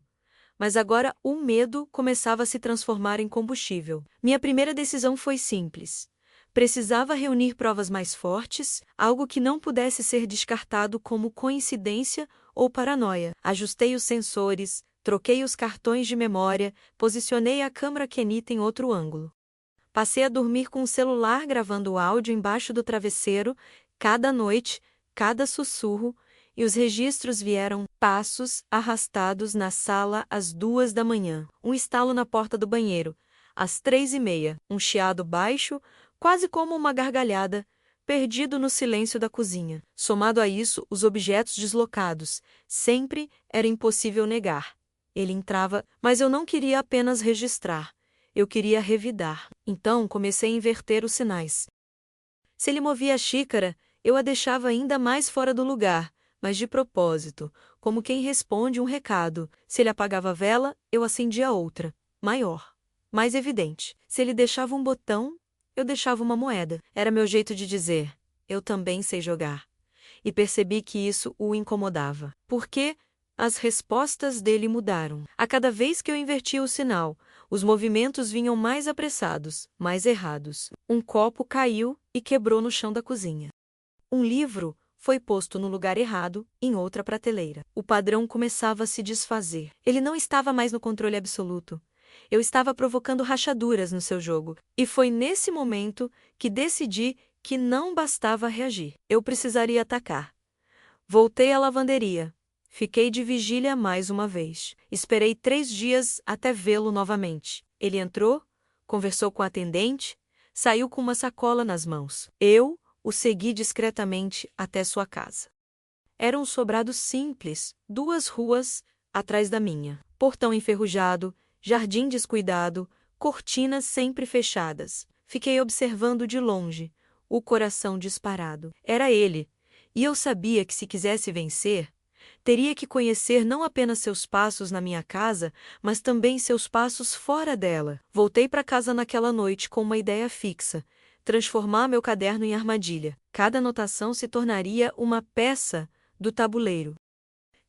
Mas agora o medo começava a se transformar em combustível. Minha primeira decisão foi simples. Precisava reunir provas mais fortes, algo que não pudesse ser descartado como coincidência ou paranoia. Ajustei os sensores, troquei os cartões de memória, posicionei a câmera Kenita em outro ângulo. Passei a dormir com o celular gravando o áudio embaixo do travesseiro, cada noite, cada sussurro, e os registros vieram passos arrastados na sala às 2 da manhã, um estalo na porta do banheiro, às 3:30, um chiado baixo, quase como uma gargalhada, perdido no silêncio da cozinha. Somado a isso, os objetos deslocados. Sempre era impossível negar. Ele entrava, mas eu não queria apenas registrar. Eu queria revidar. Então comecei a inverter os sinais. Se ele movia a xícara, eu a deixava ainda mais fora do lugar, mas de propósito, como quem responde um recado. Se ele apagava a vela, eu acendia outra, maior, mais evidente. Se ele deixava um botão, eu deixava uma moeda. Era meu jeito de dizer: eu também sei jogar. E percebi que isso o incomodava. Porque as respostas dele mudaram. A cada vez que eu invertia o sinal, os movimentos vinham mais apressados, mais errados. Um copo caiu e quebrou no chão da cozinha. Um livro foi posto no lugar errado, em outra prateleira. O padrão começava a se desfazer. Ele não estava mais no controle absoluto. Eu estava provocando rachaduras no seu jogo. E foi nesse momento que decidi que não bastava reagir. Eu precisaria atacar. Voltei à lavanderia. Fiquei de vigília mais uma vez. Esperei 3 dias até vê-lo novamente. Ele entrou, conversou com a atendente, saiu com uma sacola nas mãos. Eu o segui discretamente até sua casa. Era um sobrado simples, 2 ruas atrás da minha. Portão enferrujado, jardim descuidado, cortinas sempre fechadas. Fiquei observando de longe, o coração disparado. Era ele, e eu sabia que se quisesse vencer, teria que conhecer não apenas seus passos na minha casa, mas também seus passos fora dela. Voltei para casa naquela noite com uma ideia fixa: transformar meu caderno em armadilha. Cada anotação se tornaria uma peça do tabuleiro.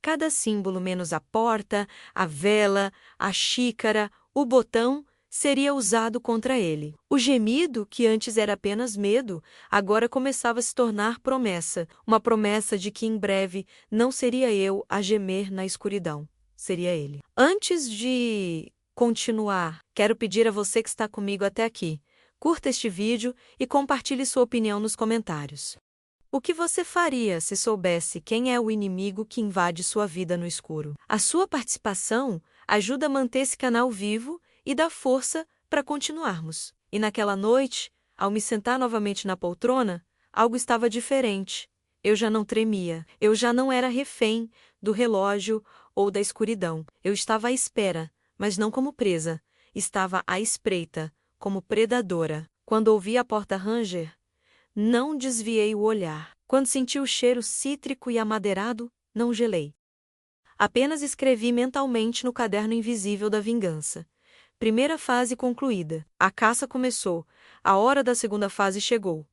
Cada símbolo menos a porta, a vela, a xícara, o botão, seria usado contra ele. O gemido, que antes era apenas medo, agora começava a se tornar promessa. Uma promessa de que em breve não seria eu a gemer na escuridão. Seria ele. Antes de continuar, quero pedir a você que está comigo até aqui: curta este vídeo e compartilhe sua opinião nos comentários. O que você faria se soubesse quem é o inimigo que invade sua vida no escuro? A sua participação ajuda a manter esse canal vivo e dá força para continuarmos. E naquela noite, ao me sentar novamente na poltrona, algo estava diferente. Eu já não tremia. Eu já não era refém do relógio ou da escuridão. Eu estava à espera, mas não como presa. Estava à espreita, como predadora. Quando ouvi a porta ranger, não desviei o olhar. Quando senti o cheiro cítrico e amadeirado, não gelei. Apenas escrevi mentalmente no caderno invisível da vingança. Primeira fase concluída. A caça começou. A hora da segunda fase chegou.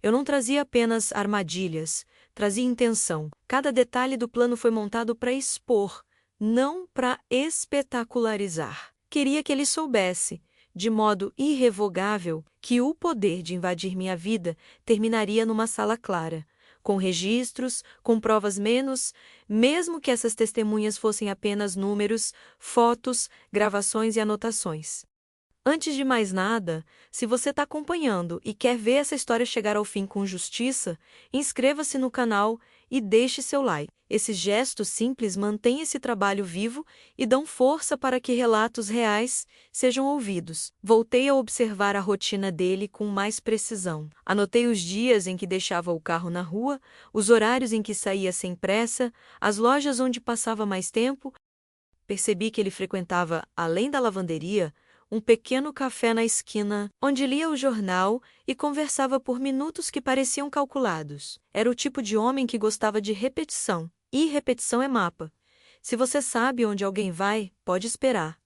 Eu não trazia apenas armadilhas, trazia intenção. Cada detalhe do plano foi montado para expor, não para espetacularizar. Queria que ele soubesse, de modo irrevogável, que o poder de invadir minha vida terminaria numa sala clara, com registros, com provas mesmo que essas testemunhas fossem apenas números, fotos, gravações e anotações. Antes de mais nada, se você está acompanhando e quer ver essa história chegar ao fim com justiça, inscreva-se no canal e deixe seu like. Esses gestos simples mantêm esse trabalho vivo e dão força para que relatos reais sejam ouvidos. Voltei a observar a rotina dele com mais precisão. Anotei os dias em que deixava o carro na rua, os horários em que saía sem pressa, as lojas onde passava mais tempo. Percebi que ele frequentava, além da lavanderia, um pequeno café na esquina, onde lia o jornal e conversava por minutos que pareciam calculados. Era o tipo de homem que gostava de repetição, e repetição é mapa. Se você sabe onde alguém vai, pode esperar.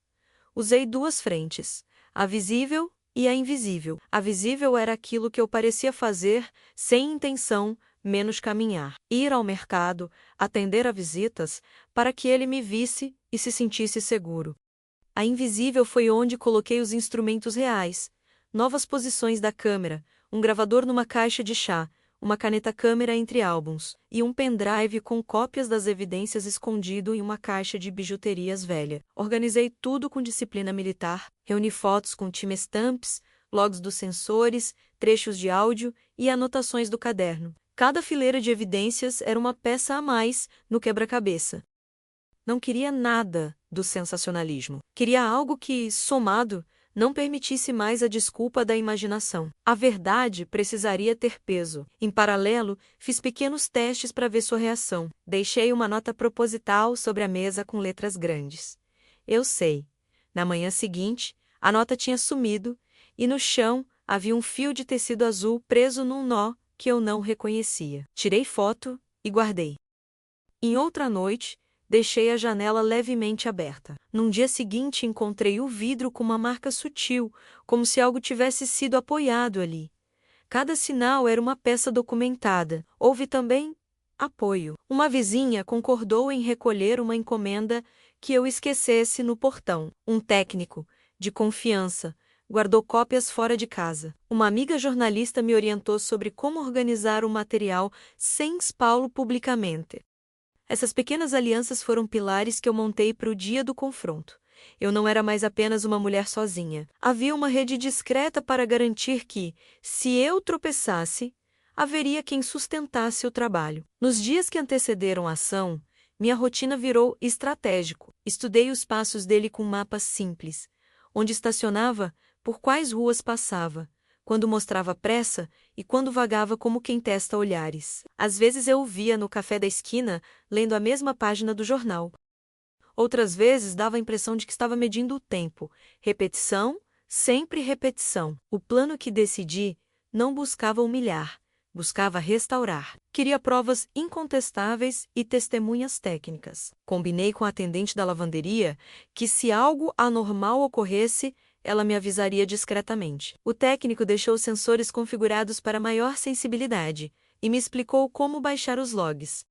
Usei duas frentes, a visível e a invisível. A visível era aquilo que eu parecia fazer sem intenção, menos caminhar. Ir ao mercado, atender a visitas, para que ele me visse e se sentisse seguro. A invisível foi onde coloquei os instrumentos reais, novas posições da câmera, um gravador numa caixa de chá, uma caneta-câmera entre álbuns, e um pendrive com cópias das evidências escondido em uma caixa de bijuterias velha. Organizei tudo com disciplina militar, reuni fotos com timestamps, logs dos sensores, trechos de áudio e anotações do caderno. Cada fileira de evidências era uma peça a mais no quebra-cabeça. Não queria nada do sensacionalismo. Queria algo que, somado, não permitisse mais a desculpa da imaginação. A verdade precisaria ter peso. Em paralelo, fiz pequenos testes para ver sua reação. Deixei uma nota proposital sobre a mesa com letras grandes. Eu sei. Na manhã seguinte, a nota tinha sumido e no chão havia um fio de tecido azul preso num nó que eu não reconhecia. Tirei foto e guardei. Em outra noite, deixei a janela levemente aberta. Num dia seguinte, encontrei o vidro com uma marca sutil, como se algo tivesse sido apoiado ali. Cada sinal era uma peça documentada. Houve também apoio. Uma vizinha concordou em recolher uma encomenda que eu esquecesse no portão. Um técnico, de confiança, guardou cópias fora de casa. Uma amiga jornalista me orientou sobre como organizar o material sem expô-lo publicamente. Essas pequenas alianças foram pilares que eu montei para o dia do confronto. Eu não era mais apenas uma mulher sozinha. Havia uma rede discreta para garantir que, se eu tropeçasse, haveria quem sustentasse o trabalho. Nos dias que antecederam a ação, minha rotina virou estratégico. Estudei os passos dele com mapas simples. Onde estacionava, por quais ruas passava, quando mostrava pressa e quando vagava como quem testa olhares. Às vezes eu o via no café da esquina, lendo a mesma página do jornal. Outras vezes dava a impressão de que estava medindo o tempo. Repetição, sempre repetição. O plano que decidi não buscava humilhar, buscava restaurar. Queria provas incontestáveis e testemunhas técnicas. Combinei com a atendente da lavanderia que, se algo anormal ocorresse, ela me avisaria discretamente. O técnico deixou os sensores configurados para maior sensibilidade e me explicou como baixar os logs.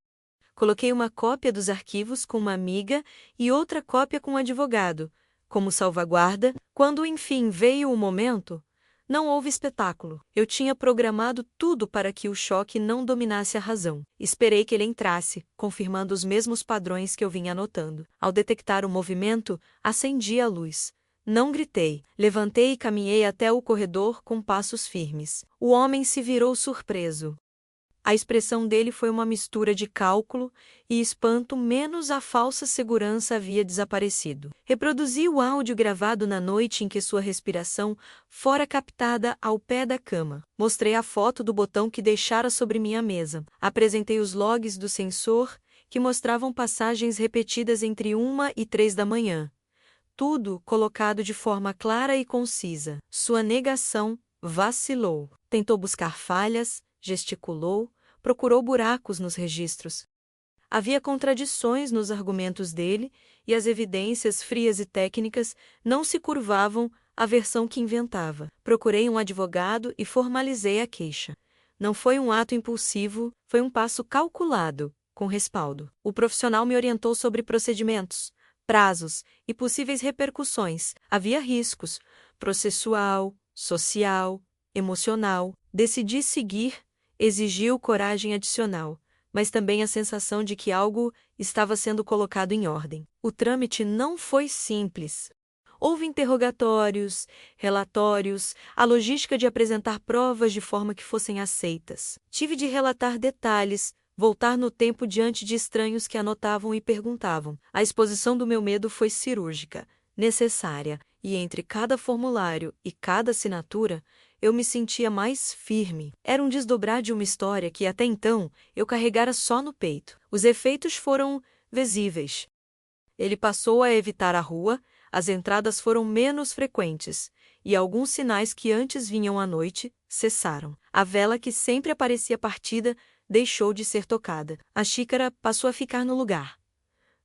Coloquei uma cópia dos arquivos com uma amiga e outra cópia com um advogado, como salvaguarda. Quando enfim veio o momento, não houve espetáculo. Eu tinha programado tudo para que o choque não dominasse a razão. Esperei que ele entrasse, confirmando os mesmos padrões que eu vinha anotando. Ao detectar o movimento, acendi a luz. Não gritei. Levantei e caminhei até o corredor com passos firmes. O homem se virou surpreso. A expressão dele foi uma mistura de cálculo e espanto, menos a falsa segurança havia desaparecido. Reproduzi o áudio gravado na noite em que sua respiração fora captada ao pé da cama. Mostrei a foto do botão que deixara sobre minha mesa. Apresentei os logs do sensor, que mostravam passagens repetidas entre 1 e 3 da manhã. Tudo colocado de forma clara e concisa. Sua negação vacilou. Tentou buscar falhas, gesticulou, procurou buracos nos registros. Havia contradições nos argumentos dele, e as evidências frias e técnicas não se curvavam à versão que inventava. Procurei um advogado e formalizei a queixa. Não foi um ato impulsivo, foi um passo calculado, com respaldo. O profissional me orientou sobre procedimentos, prazos e possíveis repercussões. Havia riscos, processual, social, emocional. Decidi seguir. Exigiu coragem adicional, mas também a sensação de que algo estava sendo colocado em ordem. O trâmite não foi simples. Houve interrogatórios, relatórios, a logística de apresentar provas de forma que fossem aceitas. Tive de relatar detalhes, voltar no tempo diante de estranhos que anotavam e perguntavam. A exposição do meu medo foi cirúrgica, necessária, e entre cada formulário e cada assinatura, eu me sentia mais firme. Era um desdobrar de uma história que, até então, eu carregara só no peito. Os efeitos foram visíveis. Ele passou a evitar a rua, as entradas foram menos frequentes, e alguns sinais que antes vinham à noite cessaram. A vela que sempre aparecia partida deixou de ser tocada. A xícara passou a ficar no lugar.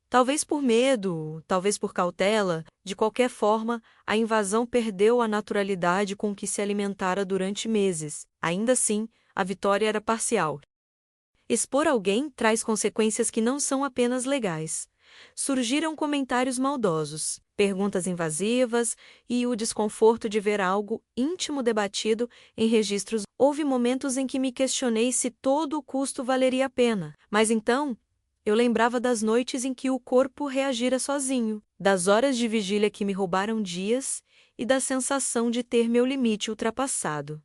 Talvez por medo, talvez por cautela, de qualquer forma, a invasão perdeu a naturalidade com que se alimentara durante meses. Ainda assim, a vitória era parcial. Expor alguém traz consequências que não são apenas legais. Surgiram comentários maldosos, perguntas invasivas e o desconforto de ver algo íntimo debatido em registros. Houve momentos em que me questionei se todo o custo valeria a pena, mas então eu lembrava das noites em que o corpo reagira sozinho, das horas de vigília que me roubaram dias e da sensação de ter meu limite ultrapassado.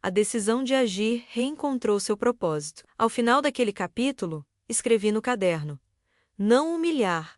A decisão de agir reencontrou seu propósito. Ao final daquele capítulo, escrevi no caderno: não humilhar,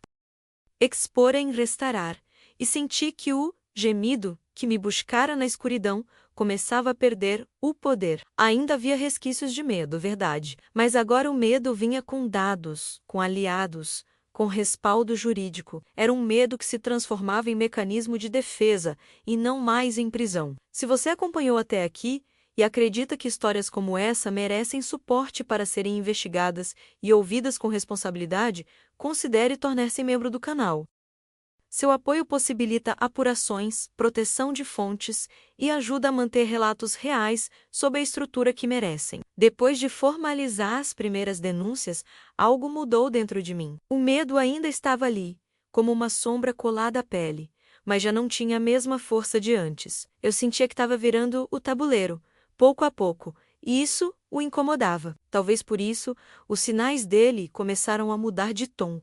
expor em restaurar, e senti que o gemido que me buscara na escuridão começava a perder o poder. Ainda havia resquícios de medo, verdade, mas agora o medo vinha com dados, com aliados, com respaldo jurídico. Era um medo que se transformava em mecanismo de defesa e não mais em prisão. Se você acompanhou até aqui e acredita que histórias como essa merecem suporte para serem investigadas e ouvidas com responsabilidade, considere tornar-se membro do canal. Seu apoio possibilita apurações, proteção de fontes e ajuda a manter relatos reais sob a estrutura que merecem. Depois de formalizar as primeiras denúncias, algo mudou dentro de mim. O medo ainda estava ali, como uma sombra colada à pele, mas já não tinha a mesma força de antes. Eu sentia que estava virando o tabuleiro, pouco a pouco, e isso o incomodava. Talvez por isso, os sinais dele começaram a mudar de tom.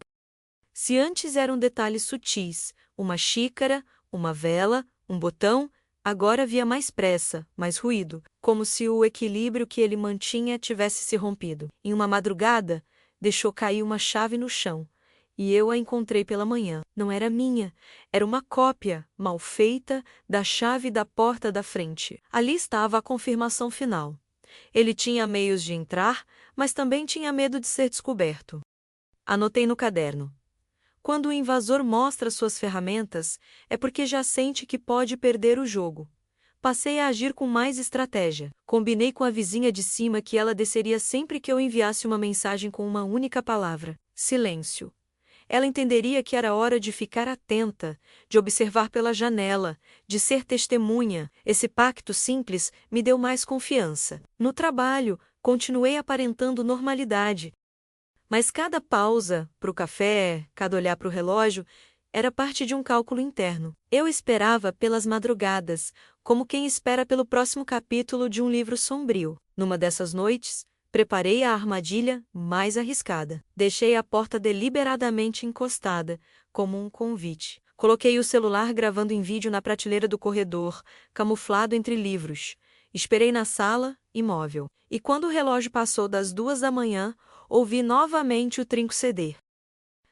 Se antes eram detalhes sutis, uma xícara, uma vela, um botão, agora havia mais pressa, mais ruído, como se o equilíbrio que ele mantinha tivesse se rompido. Em uma madrugada, deixou cair uma chave no chão, e eu a encontrei pela manhã. Não era minha, era uma cópia, mal feita, da chave da porta da frente. Ali estava a confirmação final. Ele tinha meios de entrar, mas também tinha medo de ser descoberto. Anotei no caderno: quando o invasor mostra suas ferramentas, é porque já sente que pode perder o jogo. Passei a agir com mais estratégia. Combinei com a vizinha de cima que ela desceria sempre que eu enviasse uma mensagem com uma única palavra: silêncio. Ela entenderia que era hora de ficar atenta, de observar pela janela, de ser testemunha. Esse pacto simples me deu mais confiança. No trabalho, continuei aparentando normalidade. Mas cada pausa para o café, cada olhar para o relógio, era parte de um cálculo interno. Eu esperava pelas madrugadas, como quem espera pelo próximo capítulo de um livro sombrio. Numa dessas noites, preparei a armadilha mais arriscada. Deixei a porta deliberadamente encostada, como um convite. Coloquei o celular gravando em vídeo na prateleira do corredor, camuflado entre livros, Esperei na sala, imóvel. E quando o relógio passou das 2 da manhã, ouvi novamente o trinco ceder.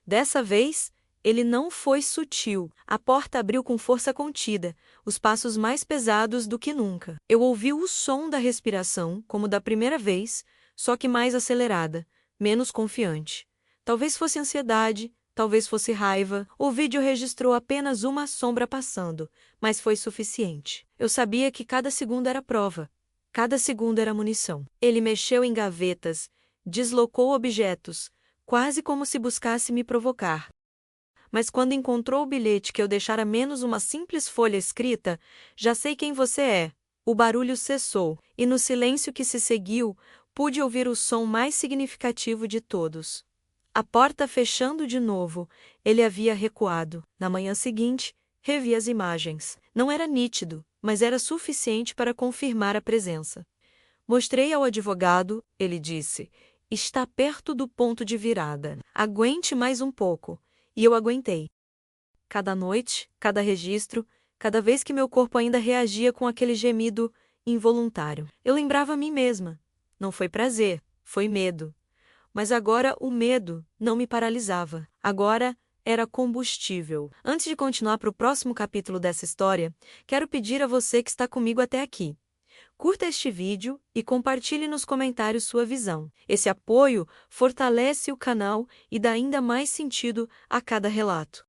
Dessa vez, ele não foi sutil. A porta abriu com força contida, os passos mais pesados do que nunca. Eu ouvi o som da respiração, como da primeira vez, só que mais acelerada, menos confiante. Talvez fosse ansiedade, talvez fosse raiva. O vídeo registrou apenas uma sombra passando, mas foi suficiente. Eu sabia que cada segundo era prova. Cada segundo era munição. Ele mexeu em gavetas, deslocou objetos, quase como se buscasse me provocar. Mas quando encontrou o bilhete que eu deixara menos uma simples folha escrita, já sei quem você é. O barulho cessou, e no silêncio que se seguiu, pude ouvir o som mais significativo de todos. A porta fechando de novo, ele havia recuado. Na manhã seguinte, revi as imagens. Não era nítido, mas era suficiente para confirmar a presença. Mostrei ao advogado, ele disse. Está perto do ponto de virada. Aguente mais um pouco. E eu aguentei. Cada noite, cada registro, cada vez que meu corpo ainda reagia com aquele gemido involuntário. Eu lembrava a mim mesma. Não foi prazer, foi medo. Mas agora o medo não me paralisava. Agora era combustível. Antes de continuar para o próximo capítulo dessa história, quero pedir a você que está comigo até aqui. Curta este vídeo e compartilhe nos comentários sua visão. Esse apoio fortalece o canal e dá ainda mais sentido a cada relato.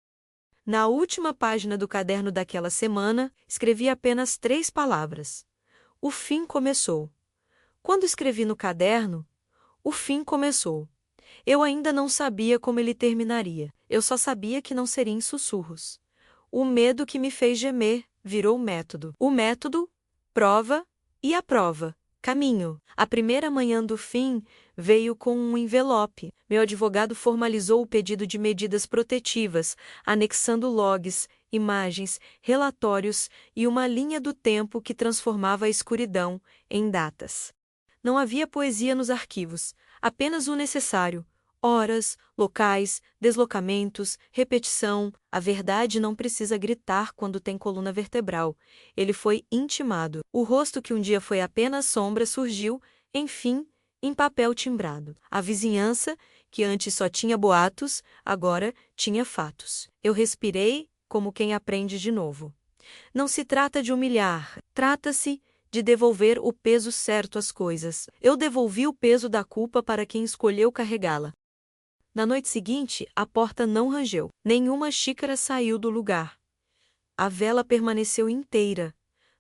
Na última página do caderno daquela semana, escrevi apenas 3 palavras. O fim começou. Quando escrevi no caderno, o fim começou. Eu ainda não sabia como ele terminaria. Eu só sabia que não seria em sussurros. O medo que me fez gemer virou método. O método, prova, e a prova, caminho. A primeira manhã do fim veio com um envelope. Meu advogado formalizou o pedido de medidas protetivas, anexando logs, imagens, relatórios e uma linha do tempo que transformava a escuridão em datas. Não havia poesia nos arquivos, apenas o necessário. Horas, locais, deslocamentos, repetição. A verdade não precisa gritar quando tem coluna vertebral. Ele foi intimado. O rosto que um dia foi apenas sombra surgiu, enfim, em papel timbrado. A vizinhança, que antes só tinha boatos, agora tinha fatos. Eu respirei, como quem aprende de novo. Não se trata de humilhar, trata-se de devolver o peso certo às coisas. Eu devolvi o peso da culpa para quem escolheu carregá-la. Na noite seguinte, a porta não rangeu. Nenhuma xícara saiu do lugar. A vela permaneceu inteira.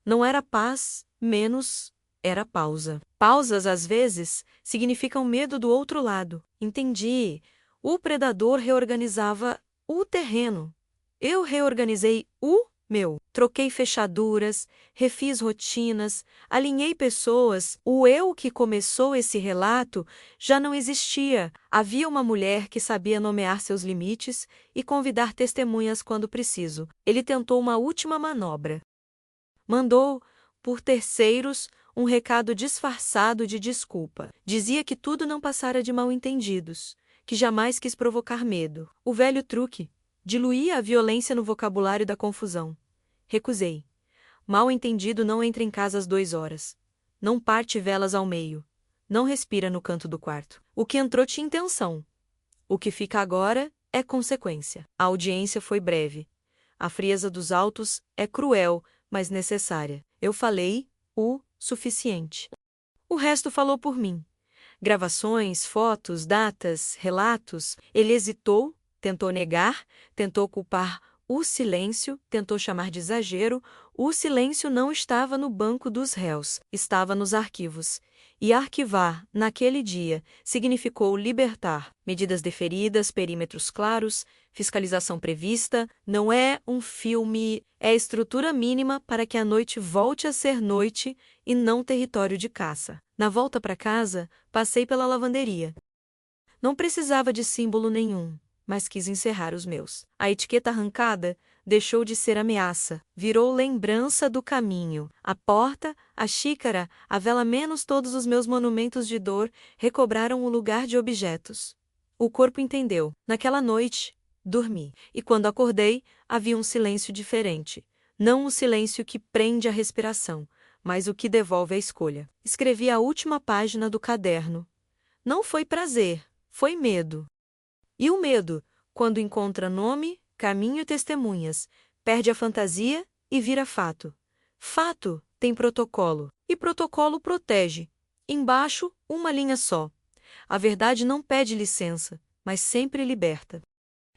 Não era paz, menos era pausa. Pausas, às vezes, significam medo do outro lado. Entendi. O predador reorganizava o terreno. Eu reorganizei o meu. Troquei fechaduras, refiz rotinas, alinhei pessoas. O eu que começou esse relato já não existia. Havia uma mulher que sabia nomear seus limites e convidar testemunhas quando preciso. Ele tentou uma última manobra. Mandou, por terceiros, um recado disfarçado de desculpa. Dizia que tudo não passara de mal-entendidos, que jamais quis provocar medo. O velho truque. Diluía a violência no vocabulário da confusão. Recusei. Mal-entendido não entra em casa às 2 horas. Não parte velas ao meio. Não respira no canto do quarto. O que entrou tinha intenção. O que fica agora é consequência. A audiência foi breve. A frieza dos autos é cruel, mas necessária. Eu falei o suficiente. O resto falou por mim. Gravações, fotos, datas, relatos. Ele hesitou, tentou negar, tentou culpar o silêncio, tentou chamar de exagero. O silêncio não estava no banco dos réus, estava nos arquivos. E arquivar, naquele dia, significou libertar. Medidas deferidas, perímetros claros, fiscalização prevista. Não é um filme, é a estrutura mínima para que a noite volte a ser noite e não território de caça. Na volta para casa, passei pela lavanderia. Não precisava de símbolo nenhum, mas quis encerrar os meus. A etiqueta arrancada deixou de ser ameaça, virou lembrança do caminho. A porta, a xícara, a vela menos todos os meus monumentos de dor recobraram o lugar de objetos. O corpo entendeu. Naquela noite, dormi. E quando acordei, havia um silêncio diferente. Não o silêncio que prende a respiração, mas o que devolve a escolha. Escrevi a última página do caderno. Não foi prazer, foi medo. E o medo, quando encontra nome, caminho e testemunhas, perde a fantasia e vira fato. Fato tem protocolo, e protocolo protege. Embaixo, uma linha só. A verdade não pede licença, mas sempre liberta.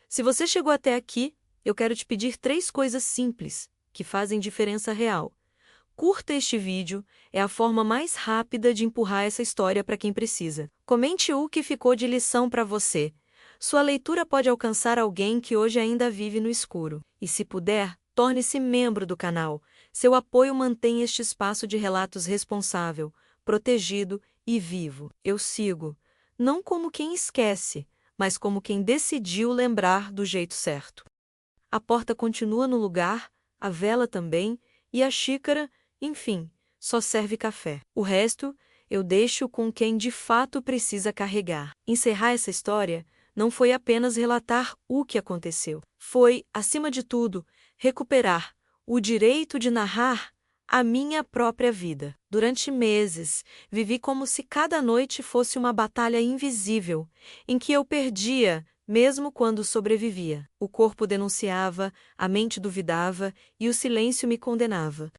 Se você chegou até aqui, eu quero te pedir 3 coisas simples, que fazem diferença real. Curta este vídeo, é a forma mais rápida de empurrar essa história para quem precisa. Comente o que ficou de lição para você. Sua leitura pode alcançar alguém que hoje ainda vive no escuro. E se puder, torne-se membro do canal. Seu apoio mantém este espaço de relatos responsável, protegido e vivo. Eu sigo, não como quem esquece, mas como quem decidiu lembrar do jeito certo. A porta continua no lugar, a vela também, e a xícara, enfim, só serve café. O resto, eu deixo com quem de fato precisa carregar. Encerrar essa história não foi apenas relatar o que aconteceu. Foi, acima de tudo, recuperar o direito de narrar a minha própria vida. Durante meses, vivi como se cada noite fosse uma batalha invisível, em que eu perdia, mesmo quando sobrevivia. O corpo denunciava, a mente duvidava e o silêncio me condenava.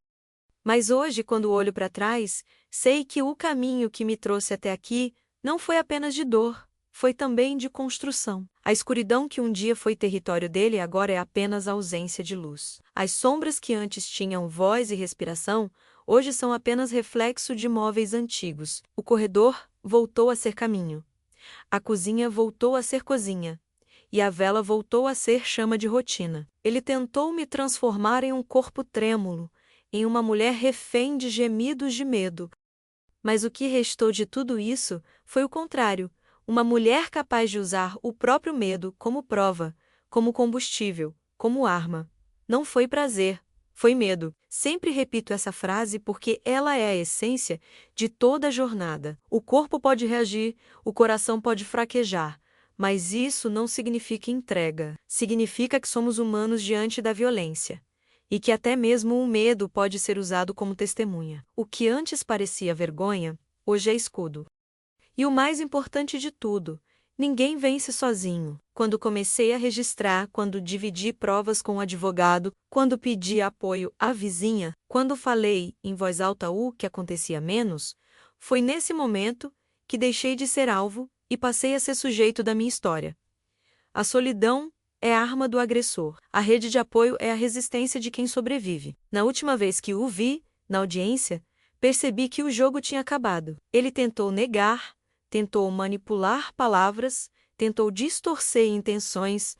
Mas hoje, quando olho para trás, sei que o caminho que me trouxe até aqui não foi apenas de dor, foi também de construção. A escuridão que um dia foi território dele agora é apenas ausência de luz. As sombras que antes tinham voz e respiração, hoje são apenas reflexo de móveis antigos. O corredor voltou a ser caminho. A cozinha voltou a ser cozinha. E a vela voltou a ser chama de rotina. Ele tentou me transformar em um corpo trêmulo, em uma mulher refém de gemidos de medo. Mas o que restou de tudo isso foi o contrário, uma mulher capaz de usar o próprio medo como prova, como combustível, como arma. Não foi prazer, foi medo. Sempre repito essa frase porque ela é a essência de toda a jornada. O corpo pode reagir, o coração pode fraquejar, mas isso não significa entrega. Significa que somos humanos diante da violência. E que até mesmo o medo pode ser usado como testemunha. O que antes parecia vergonha, hoje é escudo. E o mais importante de tudo, ninguém vence sozinho. Quando comecei a registrar, quando dividi provas com o advogado, quando pedi apoio à vizinha, quando falei em voz alta o que acontecia menos, foi nesse momento que deixei de ser alvo e passei a ser sujeito da minha história. A solidão é a arma do agressor. A rede de apoio é a resistência de quem sobrevive. Na última vez que o vi, na audiência, percebi que o jogo tinha acabado. Ele tentou negar, tentou manipular palavras, tentou distorcer intenções,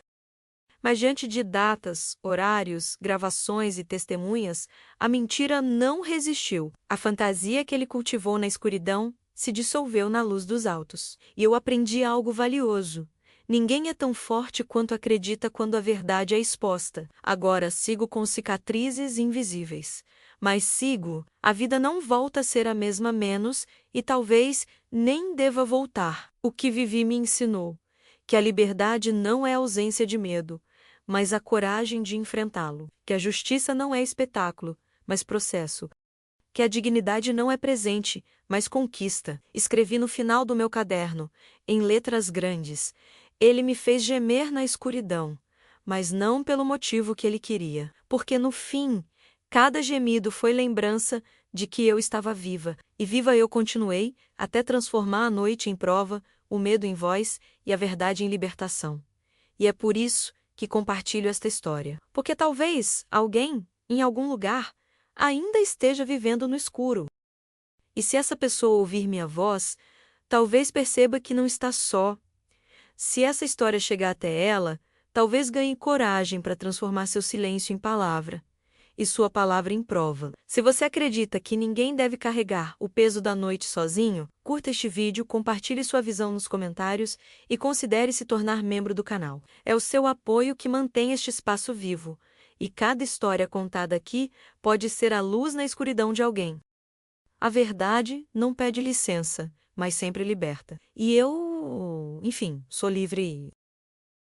mas diante de datas, horários, gravações e testemunhas, a mentira não resistiu. A fantasia que ele cultivou na escuridão se dissolveu na luz dos altos. E eu aprendi algo valioso. Ninguém é tão forte quanto acredita quando a verdade é exposta. Agora sigo com cicatrizes invisíveis. Mas sigo, a vida não volta a ser a mesma menos e talvez nem deva voltar. O que vivi me ensinou que a liberdade não é ausência de medo, mas a coragem de enfrentá-lo. Que a justiça não é espetáculo, mas processo. Que a dignidade não é presente, mas conquista. Escrevi no final do meu caderno, em letras grandes. Ele me fez gemer na escuridão, mas não pelo motivo que ele queria. Porque no fim, cada gemido foi lembrança de que eu estava viva, e viva eu continuei, até transformar a noite em prova, o medo em voz e a verdade em libertação. E é por isso que compartilho esta história. Porque talvez alguém, em algum lugar, ainda esteja vivendo no escuro. E se essa pessoa ouvir minha voz, talvez perceba que não está só. Se essa história chegar até ela, talvez ganhe coragem para transformar seu silêncio em palavra, e sua palavra em prova. Se você acredita que ninguém deve carregar o peso da noite sozinho, curta este vídeo, compartilhe sua visão nos comentários e considere se tornar membro do canal. É o seu apoio que mantém este espaço vivo, e cada história contada aqui pode ser a luz na escuridão de alguém. A verdade não pede licença, mas sempre liberta. E eu, enfim, sou livre.